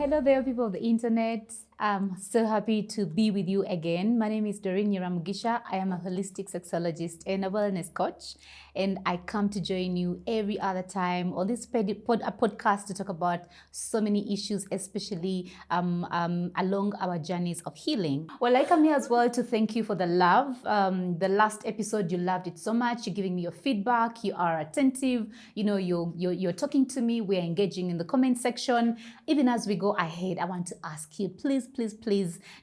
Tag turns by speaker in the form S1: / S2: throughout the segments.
S1: Hello there, people of the internet. I'm so happy to be with you again. My name is Doreen Nyiramugisha. I am a holistic sexologist and a wellness coach, and I come to join you every other time on this podcast to talk about so many issues, especially along our journeys of healing. Well, I come here as well to thank you for the love. The last episode, you loved it so much. You're giving me your feedback. You are attentive. You know, you're talking to me. We're engaging in the comment section. Even as we go ahead, I want to ask you, please,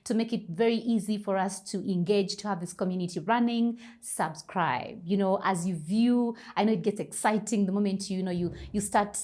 S1: to make it very easy for us to engage, to have this community running, subscribe. You know, as you view, I know it gets exciting the moment you start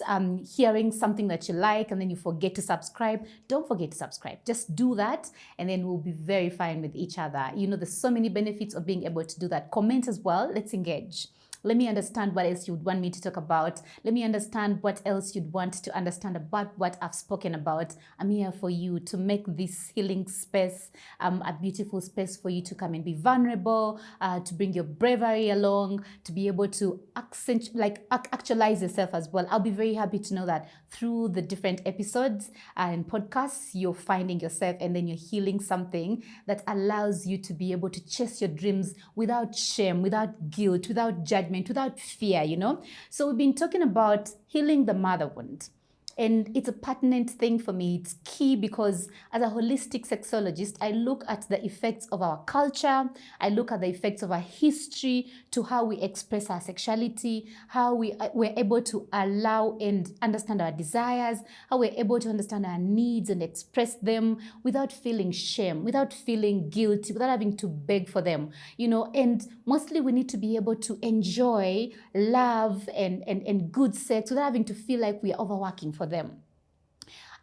S1: hearing something that you like and then you forget to subscribe. Don't forget to subscribe. Just do that and then we'll be very fine with each other. You know, there's so many benefits of being able to do that. Comment as well. Let's engage. Let me understand what else you'd want me to talk about. Let me understand what else you'd want to understand about what I've spoken about. I'm here for you to make this healing space a beautiful space for you to come and be vulnerable, to bring your bravery along, to be able to actualize yourself as well. I'll be very happy to know that through the different episodes and podcasts, you're finding yourself and then you're healing something that allows you to be able to chase your dreams without shame, without guilt, without judgment, without fear, you know. So we've been talking about healing the mother wound. And it's a pertinent thing for me. It's key because as a holistic sexologist, I look at the effects of our culture. I look at the effects of our history to how we express our sexuality, how we're able to allow and understand our desires, how we're able to understand our needs and express them without feeling shame, without feeling guilty, without having to beg for them, you know. And mostly we need to be able to enjoy love and good sex without having to feel like we are overworking for them.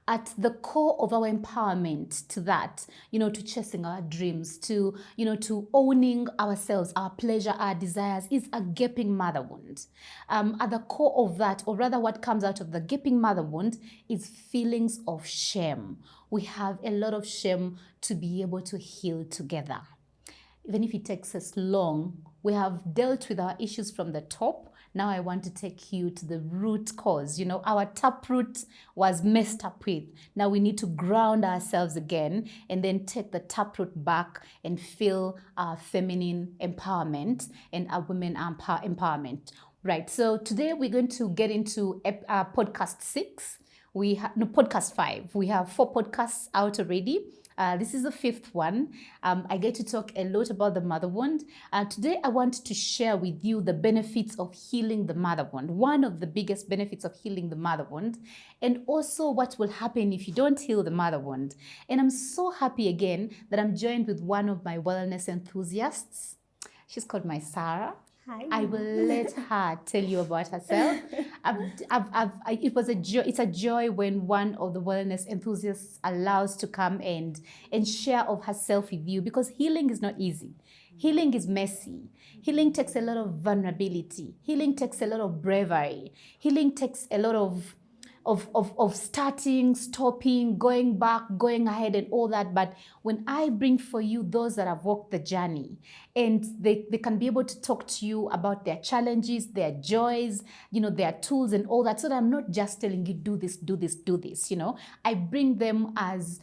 S1: At the core of our empowerment to that, you know, to chasing our dreams, to, you know, to owning ourselves, our pleasure, our desires, is a gaping mother wound. At the core of that, or rather what comes out of the gaping mother wound, is feelings of shame. We have a lot of shame to be able to heal together. Even if it takes us long, we have dealt with our issues from the top. Now I want to take you to the root cause. You know, our taproot was messed up with. Now we need to ground ourselves again and then take the taproot back and feel our feminine empowerment and our women empowerment. Right, so today we're going to get into podcast 6. Podcast 5. We have 4 podcasts out already. This is the 5th one. I get to talk a lot about the mother wound. Today, I want to share with you the benefits of healing the mother wound. One of the biggest benefits of healing the mother wound, and also what will happen if you don't heal the mother wound. And I'm so happy again that I'm joined with one of my wellness enthusiasts. She's called Maisara.
S2: Hi.
S1: I will let her tell you about herself. It's a joy when one of the wellness enthusiasts allows to come and share of herself with you, because healing is not easy. Healing is messy. Healing takes a lot of vulnerability. Healing takes a lot of bravery. Healing takes a lot of starting, stopping, going back, going ahead and all that. But when I bring for you those that have walked the journey and they can be able to talk to you about their challenges, their joys, you know, their tools and all that, so that I'm not just telling you, do this, do this, do this, you know. I bring them as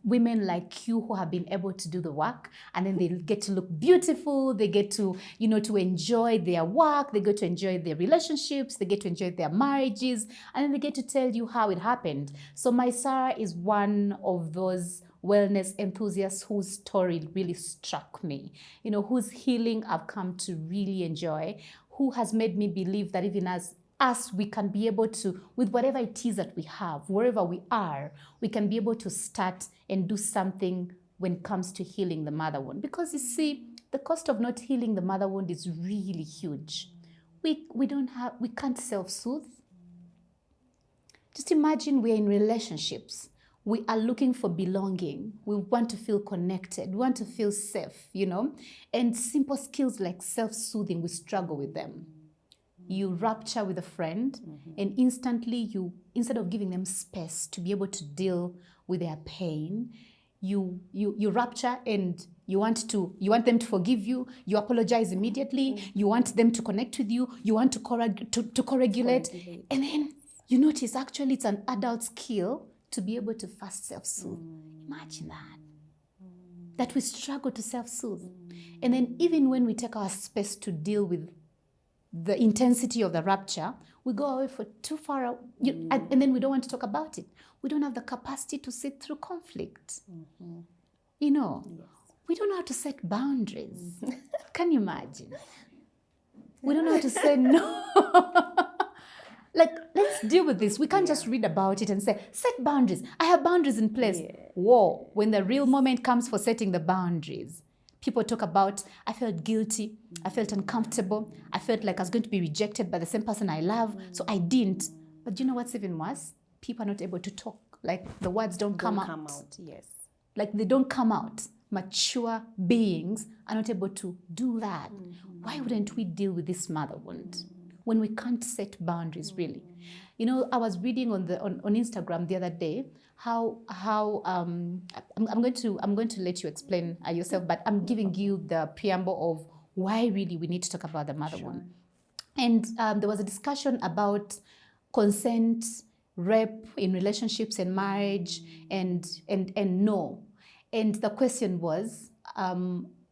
S1: women like you who have been able to do the work, and then they get to look beautiful. They get to, you know, to enjoy their work. They get to enjoy their relationships. They get to enjoy their marriages, and then they get to tell you how it happened. So Maisara is one of those wellness enthusiasts whose story really struck me, you know, whose healing I've come to really enjoy, who has made me believe that even as us, we can be able to, with whatever it is that we have, wherever we are, we can be able to start and do something when it comes to healing the mother wound. Because you see, the cost of not healing the mother wound is really huge. We can't self-soothe. Just imagine we're in relationships. We are looking for belonging. We want to feel connected. We want to feel safe, you know. And simple skills like self-soothing, we struggle with them. You rupture with a friend, and instantly instead of giving them space to be able to deal with their pain, you rupture and you want them to forgive you. You apologize immediately. You want them to connect with you. You want to co-regulate. And then you notice actually it's an adult skill to be able to first self-soothe. Imagine that. That we struggle to self-soothe. And then even when we take our space to deal with the intensity of the rupture, we go away for too far, and then we don't want to talk about it. We don't have the capacity to sit through conflict. You know, we don't know how to set boundaries. Can you imagine? We don't know how to say no. Like, let's deal with this. We can't just read about it and say, set boundaries. I have boundaries in place. Whoa, when the real moment comes for setting the boundaries, people talk about, I felt guilty, I felt uncomfortable, I felt like I was going to be rejected by the same person I love, so I didn't. But do you know what's even worse? People are not able to talk. Like, the words don't come out.
S2: Yes.
S1: Like, they don't come out. Mature beings are not able to do that. Why wouldn't we deal with this mother wound when we can't set boundaries, really? You know, I was reading on Instagram the other day how I'm going to let you explain yourself, but I'm giving you the preamble of why really we need to talk about the mother wound. And there was a discussion about consent, rape in relationships and marriage, and no. And the question was,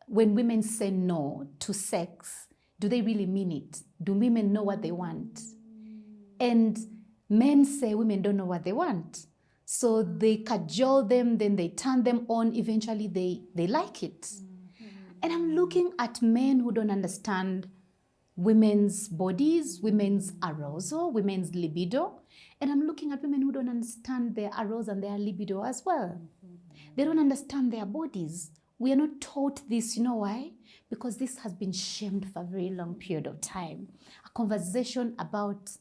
S1: when women say no to sex, do they really mean it? Do women know what they want? And men say women don't know what they want. So they cajole them, then they turn them on, eventually they like it. And I'm looking at men who don't understand women's bodies, women's arousal, women's libido. And I'm looking at women who don't understand their arousal and their libido as well. They don't understand their bodies. We are not taught this. You know why? Because this has been shamed for a very long period of time. A conversation about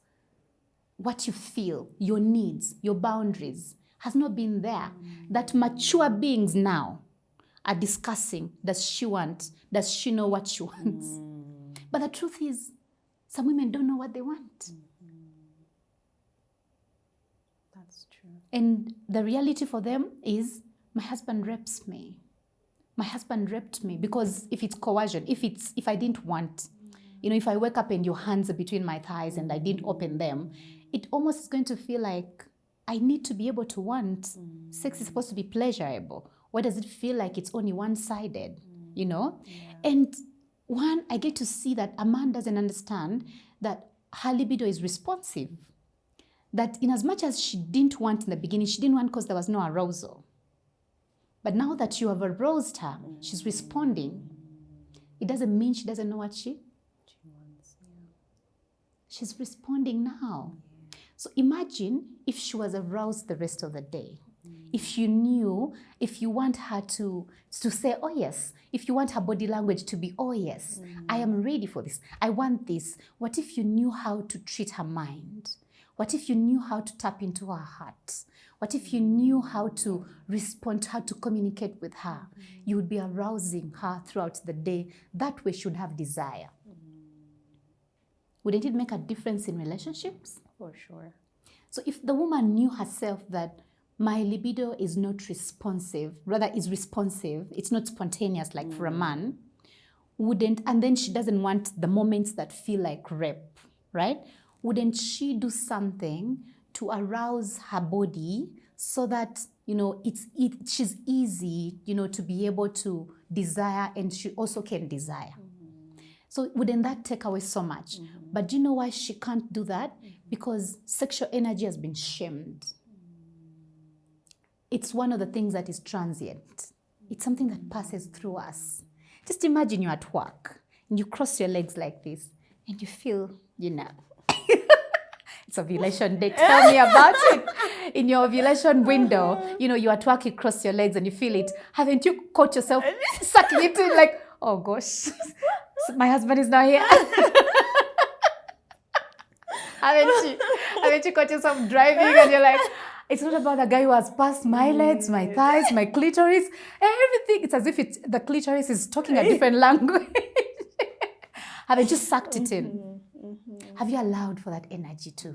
S1: what you feel, your needs, your boundaries has not been there. That mature beings now are discussing, does she want? Does she know what she wants? But the truth is, some women don't know what they want.
S2: That's true.
S1: And the reality for them is, my husband rapes me. My husband raped me. Because if it's coercion, if I didn't want, you know, if I wake up and your hands are between my thighs and I didn't open them, it almost is going to feel like I need to be able to want. Sex is supposed to be pleasurable. Why does it feel like it's only one-sided, you know? And one, I get to see that a man doesn't understand that her libido is responsive. That in as much as she didn't want in the beginning, she didn't want because there was no arousal. But now that you have aroused her, she's responding. It doesn't mean she doesn't know what she
S2: wants.
S1: She's responding now. So imagine if she was aroused the rest of the day. If you knew, if you want her to say, oh yes, if you want her body language to be, oh yes, I am ready for this, I want this. What if you knew how to treat her mind? What if you knew how to tap into her heart? What if you knew how to respond, how to communicate with her? You would be arousing her throughout the day. That way she would have desire. Wouldn't it make a difference in relationships?
S2: For sure.
S1: So if the woman knew herself that my libido is not responsive, rather is responsive, it's not spontaneous like for a man, and then she doesn't want the moments that feel like rape, right? Wouldn't she do something to arouse her body so that, you know, she's easy, you know, to be able to desire, and she also can desire. So wouldn't that take away so much? But do you know why she can't do that? Because sexual energy has been shamed. It's one of the things that is transient. It's something that passes through us. Just imagine you're at work and you cross your legs like this and you feel, you know, it's ovulation day. Tell me about it. In your ovulation window, you know, you're at work, you cross your legs and you feel it. Haven't you caught yourself sucking it in like, oh gosh, my husband is not here. Haven't you caught yourself driving and you're like, it's not about the guy who has passed my legs, my thighs, my clitoris, everything. It's as if the clitoris is talking a different language. Haven't you sucked it in? Have you allowed for that energy to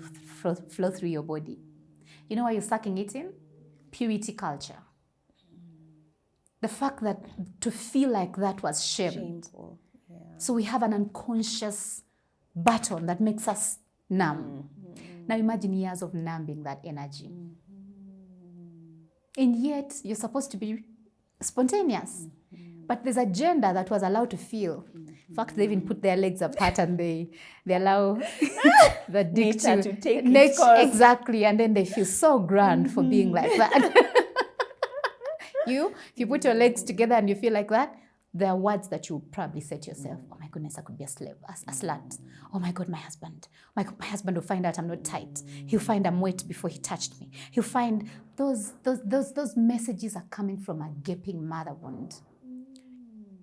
S1: flow through your body? You know why you're sucking it in? Purity culture. The fact that to feel like that was shameful.
S2: Yeah.
S1: So we have an unconscious button that makes us numb. Now imagine years of numbing that energy. And yet you're supposed to be spontaneous. But there's a gender that was allowed to feel. In fact, they even put their legs apart and they allow the dick
S2: Nature to take its course.
S1: Exactly, and then they feel so grand for being like that. If you put your legs together and you feel like that, there are words that you probably say to yourself, oh my goodness, I could be a slave, a slut. Oh my God, my husband. My husband will find out I'm not tight. He'll find I'm wet before he touched me. He'll find those messages are coming from a gaping mother wound.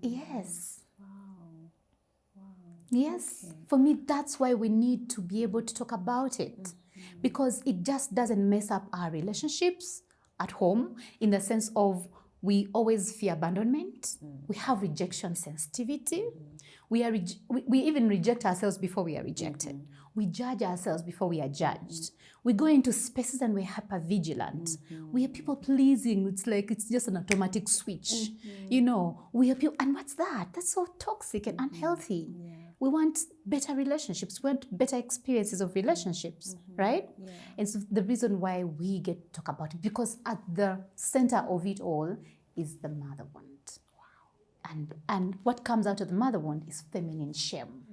S1: Yes.
S2: Wow.
S1: Yes.
S2: Okay.
S1: For me, that's why we need to be able to talk about it. Because it just doesn't mess up our relationships at home in the sense of we always fear abandonment. We have rejection sensitivity. We even reject ourselves before we are rejected. We judge ourselves before we are judged. We go into spaces and we're hyper-vigilant. We are people-pleasing. It's like it's just an automatic switch. You know, we are people, and what's that? That's so toxic and unhealthy.
S2: Yeah.
S1: We want better relationships. We want better experiences of relationships, right?
S2: Yeah.
S1: And so the reason why we get to talk about it, because at the center of it all is the mother wound. Wow. And what comes out of the mother wound is feminine shame,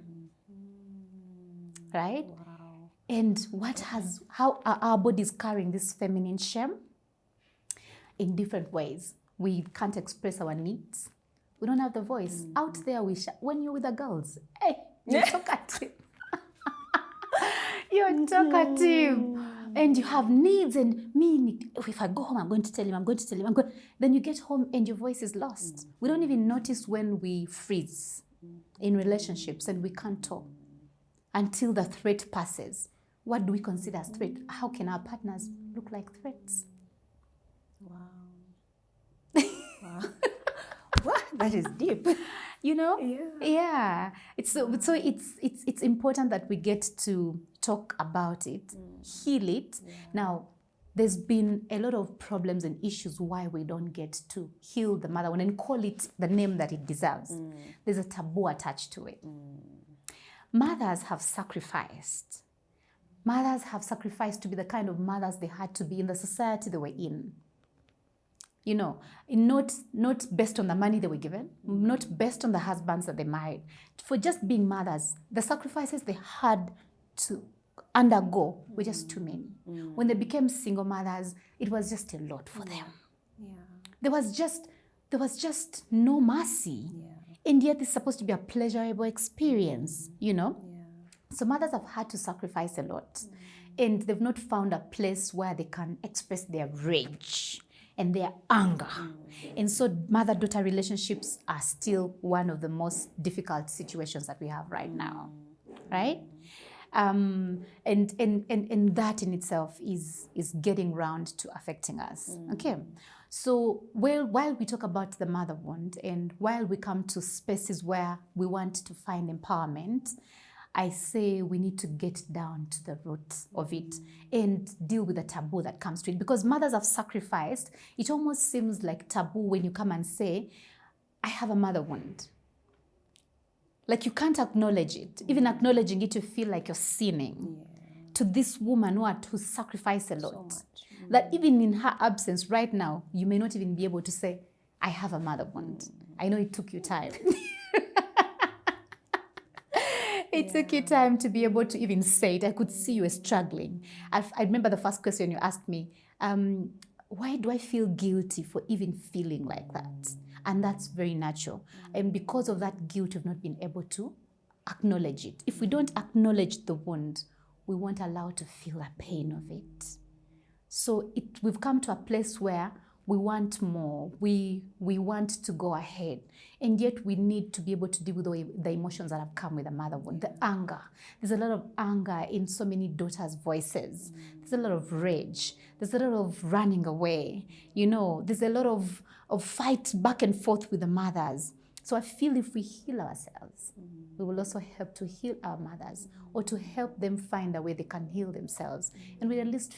S1: right?
S2: Wow.
S1: And how are our bodies carrying this feminine shame? In different ways. We can't express our needs. We don't have the voice. Out there, when you're with the girls, hey, you're talkative. You're talkative. And you have needs, and if I go home, I'm going to tell him, Then you get home and your voice is lost. We don't even notice when we freeze in relationships and we can't talk until the threat passes. What do we consider as threat? How can our partners look like threats?
S2: Wow. Wow, that is deep.
S1: You know?
S2: Yeah.
S1: It's important that we get to talk about it, heal it.
S2: Yeah.
S1: Now, there's been a lot of problems and issues why we don't get to heal the mother wound and call it the name that it deserves. There's a taboo attached to it. Mothers have sacrificed. Mothers have sacrificed to be the kind of mothers they had to be in the society they were in. You know, not based on the money they were given, not based on the husbands that they married. For just being mothers, the sacrifices they had to undergo were just too many. When they became single mothers, it was just a lot for them.
S2: Yeah.
S1: There was just no mercy.
S2: Yeah.
S1: And yet it's supposed to be a pleasurable experience, you know?
S2: Yeah.
S1: So mothers have had to sacrifice a lot. And they've not found a place where they can express their rage and their anger. And so mother-daughter relationships are still one of the most difficult situations that we have right now, right? And that in itself is getting round to affecting us, okay? So while we talk about the mother wound and while we come to spaces where we want to find empowerment, I say we need to get down to the root of it and deal with the taboo that comes to it. Because mothers have sacrificed, it almost seems like taboo when you come and say, I have a mother wound. Like you can't acknowledge it. Even acknowledging it, you feel like you're sinning to this woman who sacrificed a lot.
S2: So much.
S1: That even in her absence right now, you may not even be able to say, I have a mother wound. I know it took you time. It took you time to be able to even say it. I could see you were struggling. I remember the first question you asked me, why do I feel guilty for even feeling like that? And that's very natural. And because of that guilt, we've not been able to acknowledge it. If we don't acknowledge the wound, we won't allow to feel the pain of it. So we've come to a place where we want more. We want to go ahead. And yet we need to be able to deal with the emotions that have come with the mother wound, the anger. There's a lot of anger in so many daughters' voices. There's a lot of rage. There's a lot of running away. You know, there's a lot of fight back and forth with the mothers. So I feel if we heal ourselves, we will also help to heal our mothers, or to help them find a way they can heal themselves. And we at least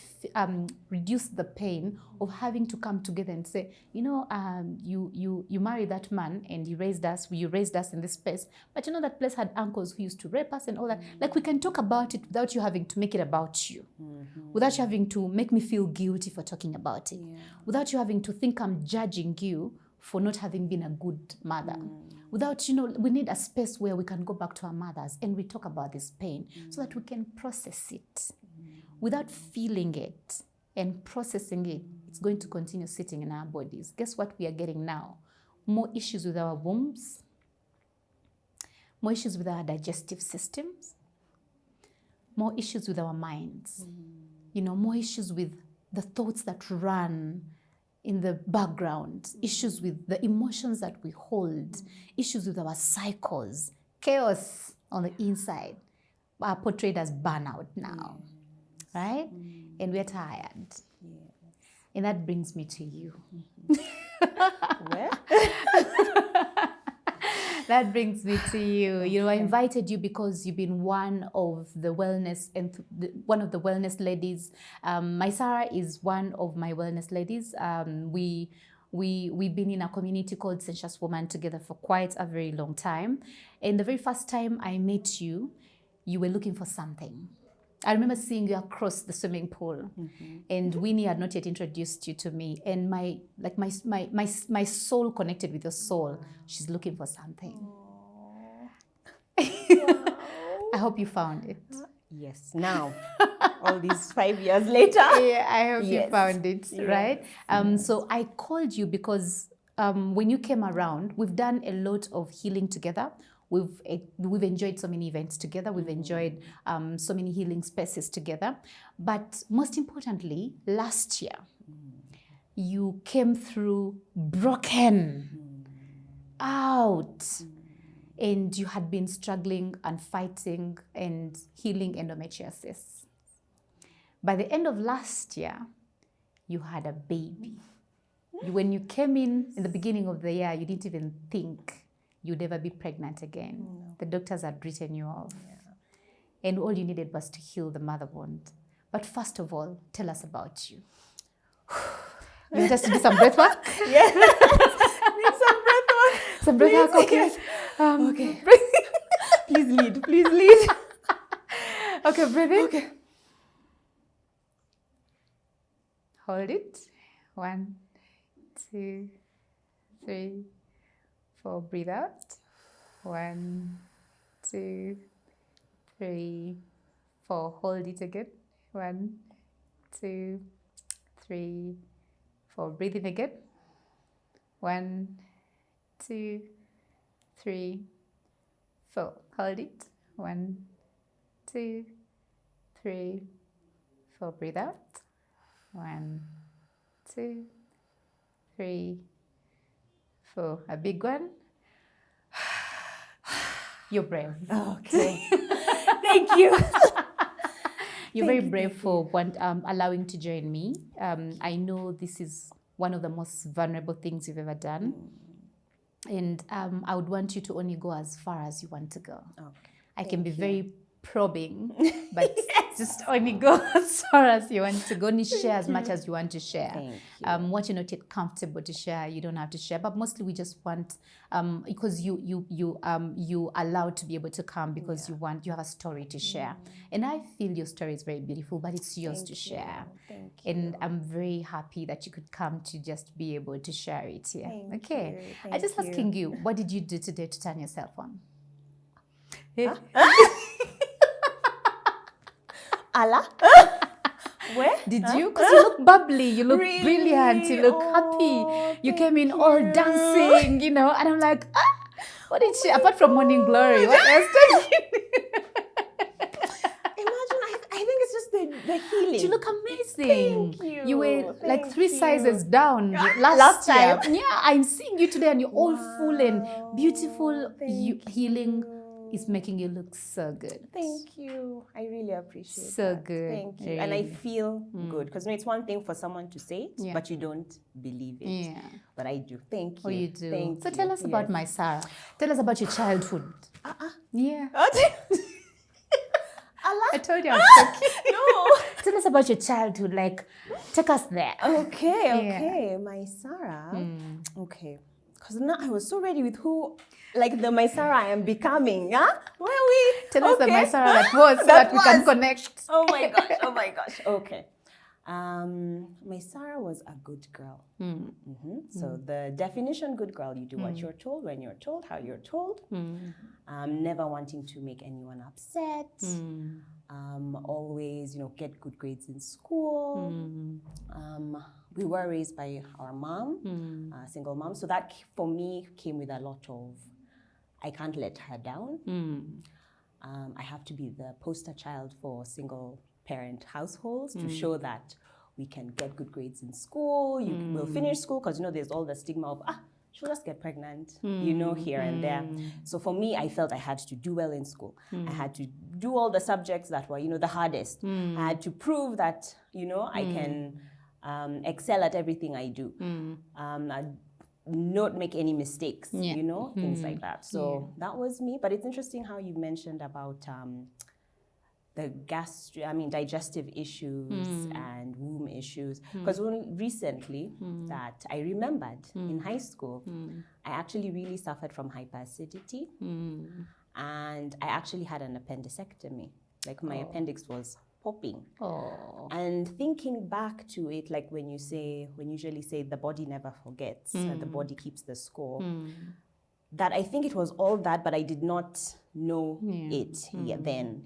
S1: reduce the pain of having to come together and say, you know, you married that man and you raised us in this place, but you know that place had uncles who used to rape us and all that. Like, we can talk about it without you having to make it about you, without you having to make me feel guilty for talking about it, without you having to think I'm judging you for not having been a good mother. Without, you know, we need a space where we can go back to our mothers and we talk about this pain so that we can process it. Without feeling it and processing it, it's going to continue sitting in our bodies. Guess what we are getting now? More issues with our wombs, more issues with our digestive systems, more issues with our minds, you know, more issues with the thoughts that run in the background, issues with the emotions that we hold, issues with our cycles, chaos on the inside are portrayed as burnout now, right? And we're tired. And that brings me to you.
S2: Where?
S1: That brings me to you. You know, I invited you because you've been one of the wellness ladies. Maisara is one of my wellness ladies. We've been in a community called Sensuous Woman together for quite a very long time. And the very first time I met you, you were looking for something. I remember seeing you across the swimming pool, and Winnie had not yet introduced you to me. And my soul connected with your soul. She's looking for something. I hope you found it.
S2: Yes. Now, all these 5 years later.
S1: Yeah, I hope you found it, right? So I called you because when you came around, we've done a lot of healing together. We've enjoyed so many events together. We've enjoyed so many healing spaces together. But most importantly, last year, you came through broken out. And you had been struggling and fighting and healing endometriosis. By the end of last year, you had a baby. When you came in the beginning of the year, you didn't even think you'd ever be pregnant again. No. The doctors had written you off. Yeah. And all you needed was to heal the mother wound. But first of all, tell us about you. You want us to do some breath work?
S2: Yeah. Need some breath work.
S1: Some breath work, okay.
S2: Okay. Please lead.
S1: Okay, breathe in.
S2: Okay.
S1: Hold it. 1, 2, 3, 4. Breathe out. 1, 2, 3, 4. Hold it again. 1, 2, 3, 4. Breathe in again. 1, 2, 3, 4. Hold it. 1, 2, 3, 4. Breathe out. 1, 2, 3, 4. A big one. You're brave.
S2: Okay. Thank you.
S1: You're very brave for allowing to join me. I know this is one of the most vulnerable things you've ever done. And I would want you to only go as far as you want to go. Okay. I can be very probing, but just only go as far as you want to go. Only share as much as you want to share. What you're not yet comfortable to share, you don't have to share. But mostly we just want, because you allowed to be able to come because you have a story to share. And I feel your story is very beautiful, but it's yours to share.
S2: Thank you.
S1: And I'm very happy that you could come to just be able to share it here. Okay. I just asking you, what did you do today to turn yourself on?
S2: Allah? Where?
S1: Did you? Because you look bubbly, you look brilliant, you look happy. You came in all dancing, you know, and I'm like, what did she, apart from Morning Glory, what else did you
S2: Imagine, I think it's just the healing.
S1: You look amazing.
S2: Thank you.
S1: You were like 3 sizes down last time. Yeah, I'm seeing you today and you're all full and beautiful. Healing is making you look so good.
S2: Thank you. I really really appreciate
S1: So
S2: that.
S1: good.
S2: Thank you. And I
S1: Really.
S2: feel good because it's one thing for someone to say it,
S1: Yeah.
S2: but you don't believe it.
S1: Yeah.
S2: But I do. Thank you.
S1: Oh, you do.
S2: Thank
S1: So
S2: you.
S1: tell us about Maisara. Tell us about your childhood. Yeah. I told you I was joking.
S2: No.
S1: Tell us about your childhood. Like, take us there.
S2: Okay. Maisara. Okay. Because now I was so ready with who, like the Maisara I am becoming. Huh? Where we?
S1: Tell us the Maisara that was so that we can connect.
S2: Oh my gosh. Okay. Maisara was a good girl. So the definition good girl, you do what you're told, when you're told, how you're told. Never wanting to make anyone upset. Always, get good grades in school. We were raised by our mom, single mom. So that for me came with a lot of, I can't let her down. I have to be the poster child for single parent households to show that we can get good grades in school. You will finish school because, there's all the stigma of, she'll just get pregnant, here and there. So for me, I felt I had to do well in school. I had to do all the subjects that were, the hardest. I had to prove that, I can excel at everything I do. Not make any mistakes, things like that. So that was me. But it's interesting how you mentioned about the digestive issues and womb issues. Because only recently that I remembered in high school, I actually really suffered from hyperacidity. And I actually had an appendectomy. Like my appendix was popping. And thinking back to it, like when you usually say the body never forgets, the body keeps the score, that I think it was all that, but I did not know it then.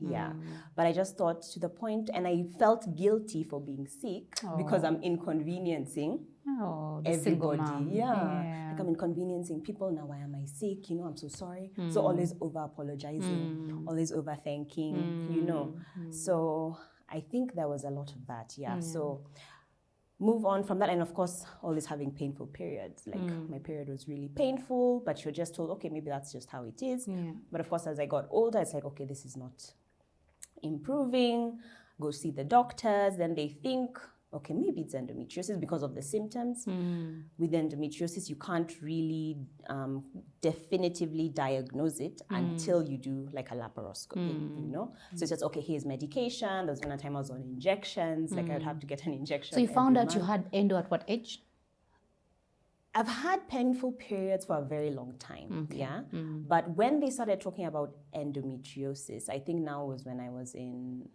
S2: But I just thought to the point, and I felt guilty for being sick because I'm inconveniencing everybody. Like I'm inconveniencing people. Now, why am I sick? I'm so sorry. So always over apologizing, always over thanking, So I think there was a lot of that. So move on from that, and of course always having painful periods. Like my period was really painful, but you're just told, okay, maybe that's just how it is. But of course as I got older, it's like, okay, this is not improving. Go see the doctors. Then they think, okay, maybe it's endometriosis because of the symptoms. With endometriosis, you can't really definitively diagnose it until you do like a laparoscopy, So it's just, okay, here's medication. There was one time I was on injections, like I would have to get an injection.
S1: So you found out
S2: month.
S1: you had endo at what age?
S2: I've had painful periods for a very long time, But when they started talking about endometriosis, I think now was when I was in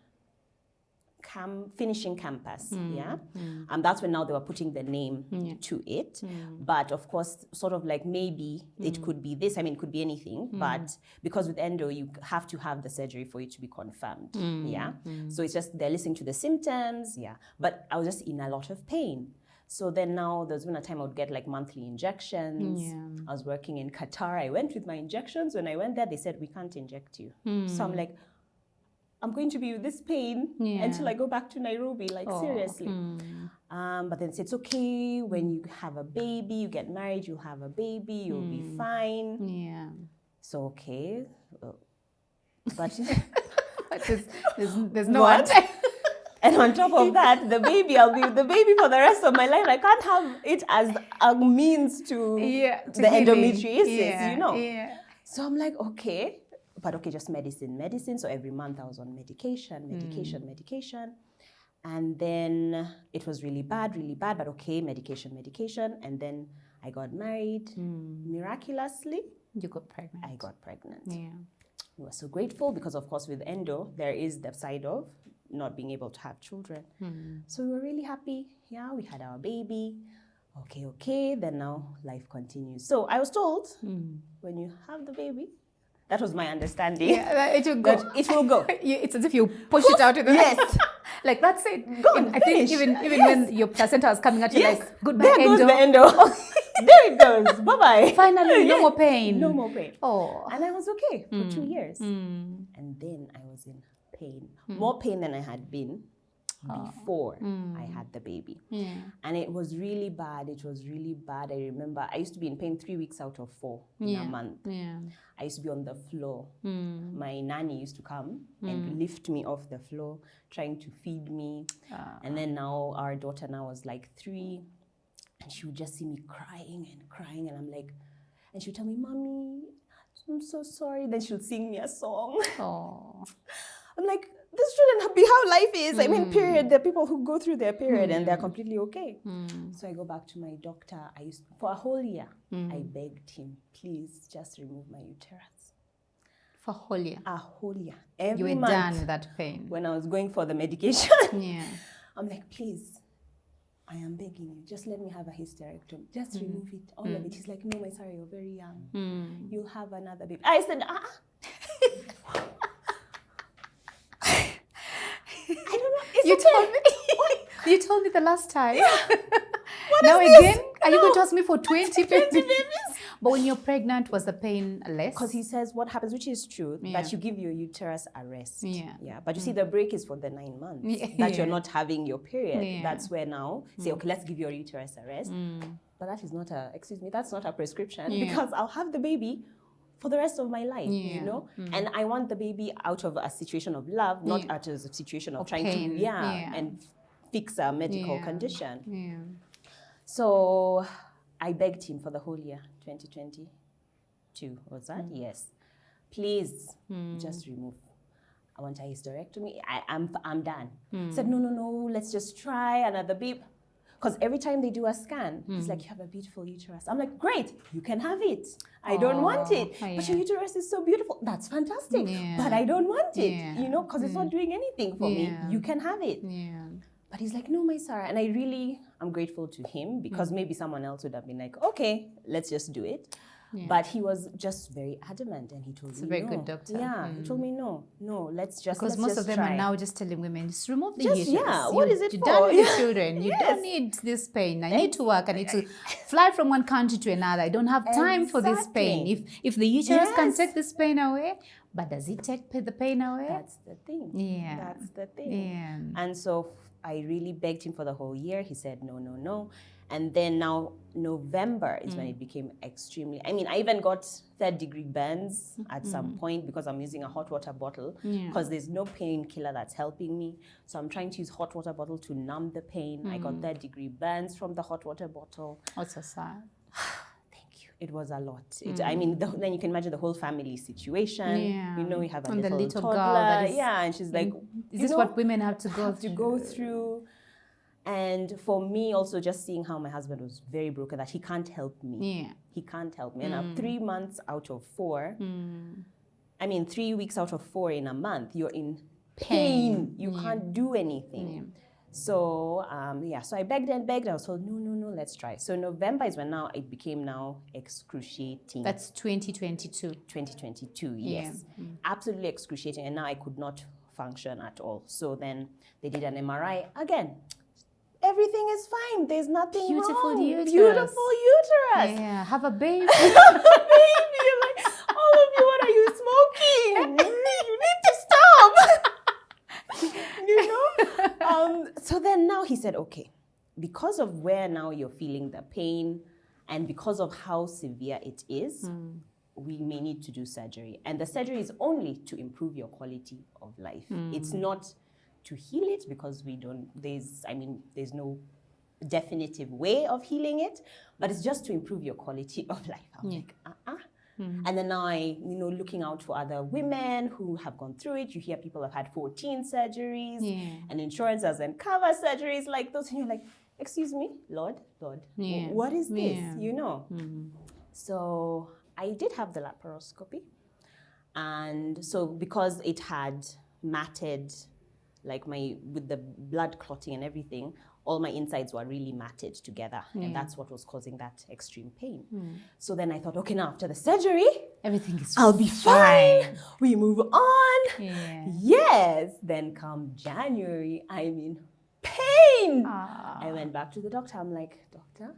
S2: finishing campus, that's when now they were putting the name to it. But of course, sort of like maybe it could be this, it could be anything, but because with endo, you have to have the surgery for it to be confirmed, So it's just, they're listening to the symptoms, but I was just in a lot of pain. So then now there's been a time I would get like monthly injections. I was working in Qatar. I went with my injections. When I went there, they said, we can't inject you. So I'm like, I'm going to be with this pain until I go back to Nairobi, like seriously. But then it's okay, when you have a baby, you get married, you have a baby, you'll be fine. So okay. But
S1: there's no
S2: what? And on top of that, the baby, I'll be with the baby for the rest of my life. I can't have it as a means to the endometriosis, So I'm like, okay. But okay, just medicine. So every month I was on medication. And then it was really bad, but okay, medication. And then I got married. Miraculously,
S1: you got pregnant.
S2: I got pregnant. We were so grateful because, of course, with endo, there is the side of not being able to have children. So we were really happy. We had our baby. Okay. Then now life continues. So I was told when you have the baby, that was my understanding.
S1: It will go.
S2: That it will go.
S1: It's as if you push it out.
S2: Yes.
S1: Like that's it. I
S2: finish.
S1: think even when your placenta was coming out, you're like, goodbye,
S2: there goes the endo. There it goes. Bye-bye.
S1: Finally, no more pain.
S2: No more pain.
S1: Oh.
S2: And I was okay for 2 years. And then I was in pain. More pain than I had been before I had the baby. And it was really bad. It was really bad. I remember I used to be in pain 3 weeks out of 4 in a month. I used to be on the floor. My nanny used to come and lift me off the floor, trying to feed me. And then now our daughter now was like 3, and she would just see me crying and crying, and I'm like, and she would tell me, "Mommy, I'm so sorry." Then she'll sing me a song. I'm like, this shouldn't be how life is. I mean, period. There are people who go through their period and they're completely okay. So I go back to my doctor. For a whole year, I begged him, please just remove my uterus.
S1: For a whole year?
S2: A whole year. Every
S1: you were
S2: month,
S1: done with that pain.
S2: When I was going for the medication, I'm like, please, I am begging you, just let me have a hysterectomy. Just remove it, all of it. He's like, no, Maisara, you're very young. You'll have another baby. I said,
S1: You told me the last time.
S2: Now
S1: again, are you going to ask me for 20 babies? But when you're pregnant, was the pain less?
S2: Because he says what happens, which is true, that you give your uterus a rest. But you see, the break is for the 9 months that you're not having your period. That's where now say, okay, let's give your uterus a rest. But that is not that's not a prescription, because I'll have the baby for the rest of my life, you know? And I want the baby out of a situation of love, not out of a situation of trying to, and fix a medical condition. So I begged him for the whole year, 2022, was that? Yes. Please, just remove. I want a hysterectomy. I'm done. He said, no, let's just try another baby. Because every time they do a scan, he's like, you have a beautiful uterus. I'm like, great, you can have it. I don't want it. But your uterus is so beautiful. That's fantastic. But I don't want it, you know, because it's not doing anything for me. You can have it. But he's like, no, Maisara. And I'm grateful to him, because maybe someone else would have been like, okay, let's just do it. But he was just very adamant, and he told me,
S1: a very good doctor.
S2: He told me, no, let's just
S1: Because most of them
S2: try.
S1: are now just telling women, just remove the uterus.
S2: What is it
S1: you
S2: for?
S1: You're done with children. You don't need this pain. I need to work. I need to fly from one country to another. I don't have time for this pain. If the uterus can take this pain away, but does it take the pain away?
S2: That's the thing. That's the thing. And so I really begged him for the whole year. He said, no. And then now November is when it became extremely, I even got 3rd-degree burns at some point, because I'm using a hot water bottle, because there's no painkiller that's helping me. So I'm trying to use hot water bottle to numb the pain. I got 3rd-degree burns from the hot water bottle.
S1: That's so sad.
S2: Thank you. It was a lot. Then you can imagine the whole family situation. You know, we have a little toddler.
S1: Girl that is,
S2: and she's like,
S1: is this what women have to
S2: go through? And for me also, just seeing how my husband was very broken, that he can't help me. He can't help me. And now 3 months out of 4, 3 weeks out of 4 in a month, you're in pain. You can't do anything. So, so I begged and begged. I was told, no, let's try. So November is when now it became excruciating.
S1: That's 2022.
S2: 2022, yes. Absolutely excruciating. And now I could not function at all. So then they did an MRI again. Everything is fine. There's nothing wrong.
S1: Uterus.
S2: Beautiful uterus.
S1: Yeah, have a baby.
S2: Have a baby. You're like, all of you, what are you smoking? You need to stop. You know? So then now he said, okay, because of where now you're feeling the pain and because of how severe it is, we may need to do surgery. And the surgery is only to improve your quality of life. It's not to heal it, because there's no definitive way of healing it, but it's just to improve your quality of life. I'm like, And then now looking out for other women who have gone through it. You hear people have had 14 surgeries, and insurance doesn't cover surgeries like those, and you're like, excuse me, Lord, what is this? You know? So I did have the laparoscopy, and so because it had matted, with the blood clotting and everything, all my insides were really matted together, and that's what was causing that extreme pain. So then I thought, okay, now after the surgery,
S1: everything is
S2: I'll be fine. We move on. Yes. Then come January, I'm in pain. I went back to the doctor. I'm like, doctor,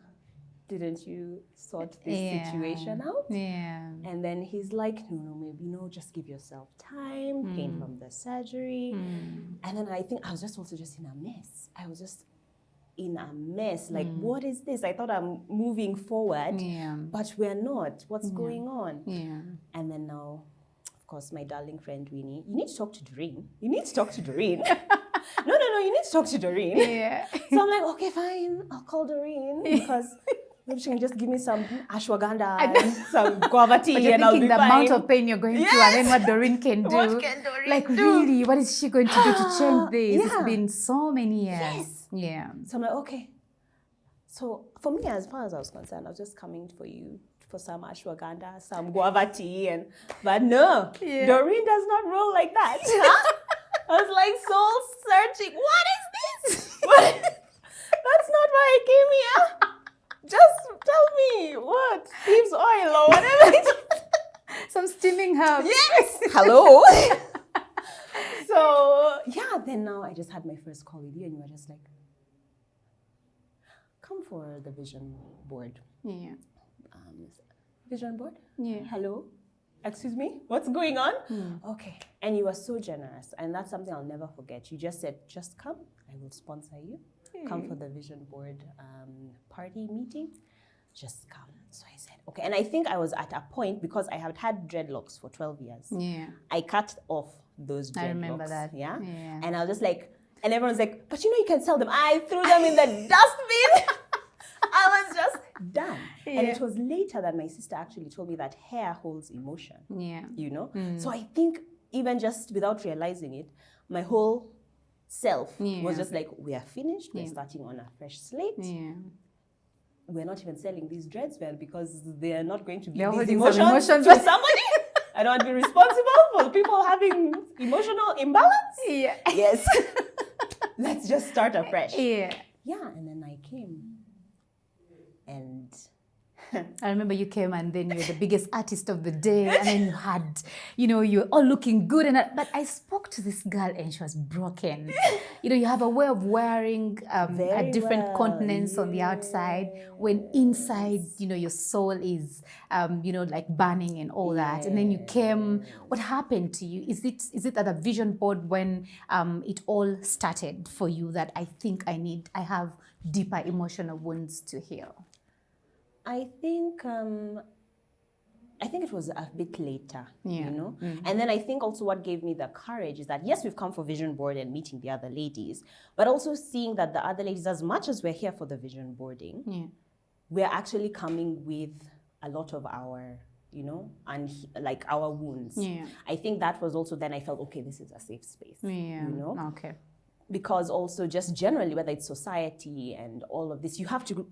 S2: didn't you sort this situation out?
S1: Yeah.
S2: And then he's like, no, maybe no, just give yourself time, pain from the surgery. And then I think I was just also just in a mess. I was just in a mess. Like, what is this? I thought I'm moving forward, but we're not. What's going on?
S1: Yeah.
S2: And then now, of course, my darling friend Winnie, you need to talk to Doreen. You need to talk to Doreen. No, you need to talk to Doreen.
S1: Yeah.
S2: So I'm like, okay, fine, I'll call Doreen because maybe she can just give me some ashwagandha and some guava tea,
S1: But you're
S2: and I'll
S1: thinking
S2: be
S1: the
S2: fine.
S1: amount of pain you're going through, and then what Doreen can do.
S2: What can Doreen
S1: like,
S2: do?
S1: really, what is she going to do to change this?
S2: Yeah.
S1: It's been so many years.
S2: Yes.
S1: Yeah.
S2: So I'm like, okay. So for me, as far as I was concerned, I was just coming for you for some ashwagandha, some guava tea, but no, Doreen does not roll like that. Huh? I was like soul searching. What is this? That's not why I came here. Just tell me what thieves oil or whatever it is.
S1: Some steaming herbs.
S2: Yes. Hello. So yeah, then now I just had my first call with you, and you were just like, come for the vision board.
S1: Yeah.
S2: Vision board?
S1: Yeah.
S2: Hello? Excuse me? What's going on? Okay. And you were so generous. And that's something I'll never forget. You just said, just come. I will sponsor you. Come for the vision board party meeting. Just come. So I said, okay. And I think I was at a point, because I had had dreadlocks for 12 years.
S1: Yeah.
S2: I cut off those dreadlocks.
S1: I remember that.
S2: Yeah?
S1: Yeah.
S2: And I was just like, and everyone's like, but you can sell them. I threw them in the dustbin. I was just done. And it was later that my sister actually told me that hair holds emotion.
S1: Yeah.
S2: So I think even just without realizing it, my whole self was just like, we are finished. We're starting on a fresh slate.
S1: Yeah.
S2: We're not even selling these dreads well because they are not going to give
S1: They're
S2: these
S1: holding some
S2: emotions to somebody. I don't want to be responsible for the people having emotional imbalance.
S1: Yeah.
S2: Yes. Let's just start afresh.
S1: Yeah.
S2: Yeah, and then I came. And
S1: I remember you came and then you're the biggest artist of the day, and then you had, you're all looking good. But I spoke to this girl and she was broken. You have a way of wearing a different countenance on the outside when inside, your soul is, like burning and all that. And then you came. What happened to you? Is it at a vision board when it all started for you that I think I have deeper emotional wounds to heal?
S2: I think it was a bit later, And then I think also what gave me the courage is that, yes, we've come for vision board and meeting the other ladies, but also seeing that the other ladies, as much as we're here for the vision boarding, we're actually coming with a lot of our, and like our wounds. Yeah. I think that was also then I felt, okay, this is a safe space,
S1: Okay.
S2: Because also just generally, whether it's society and all of this, you have to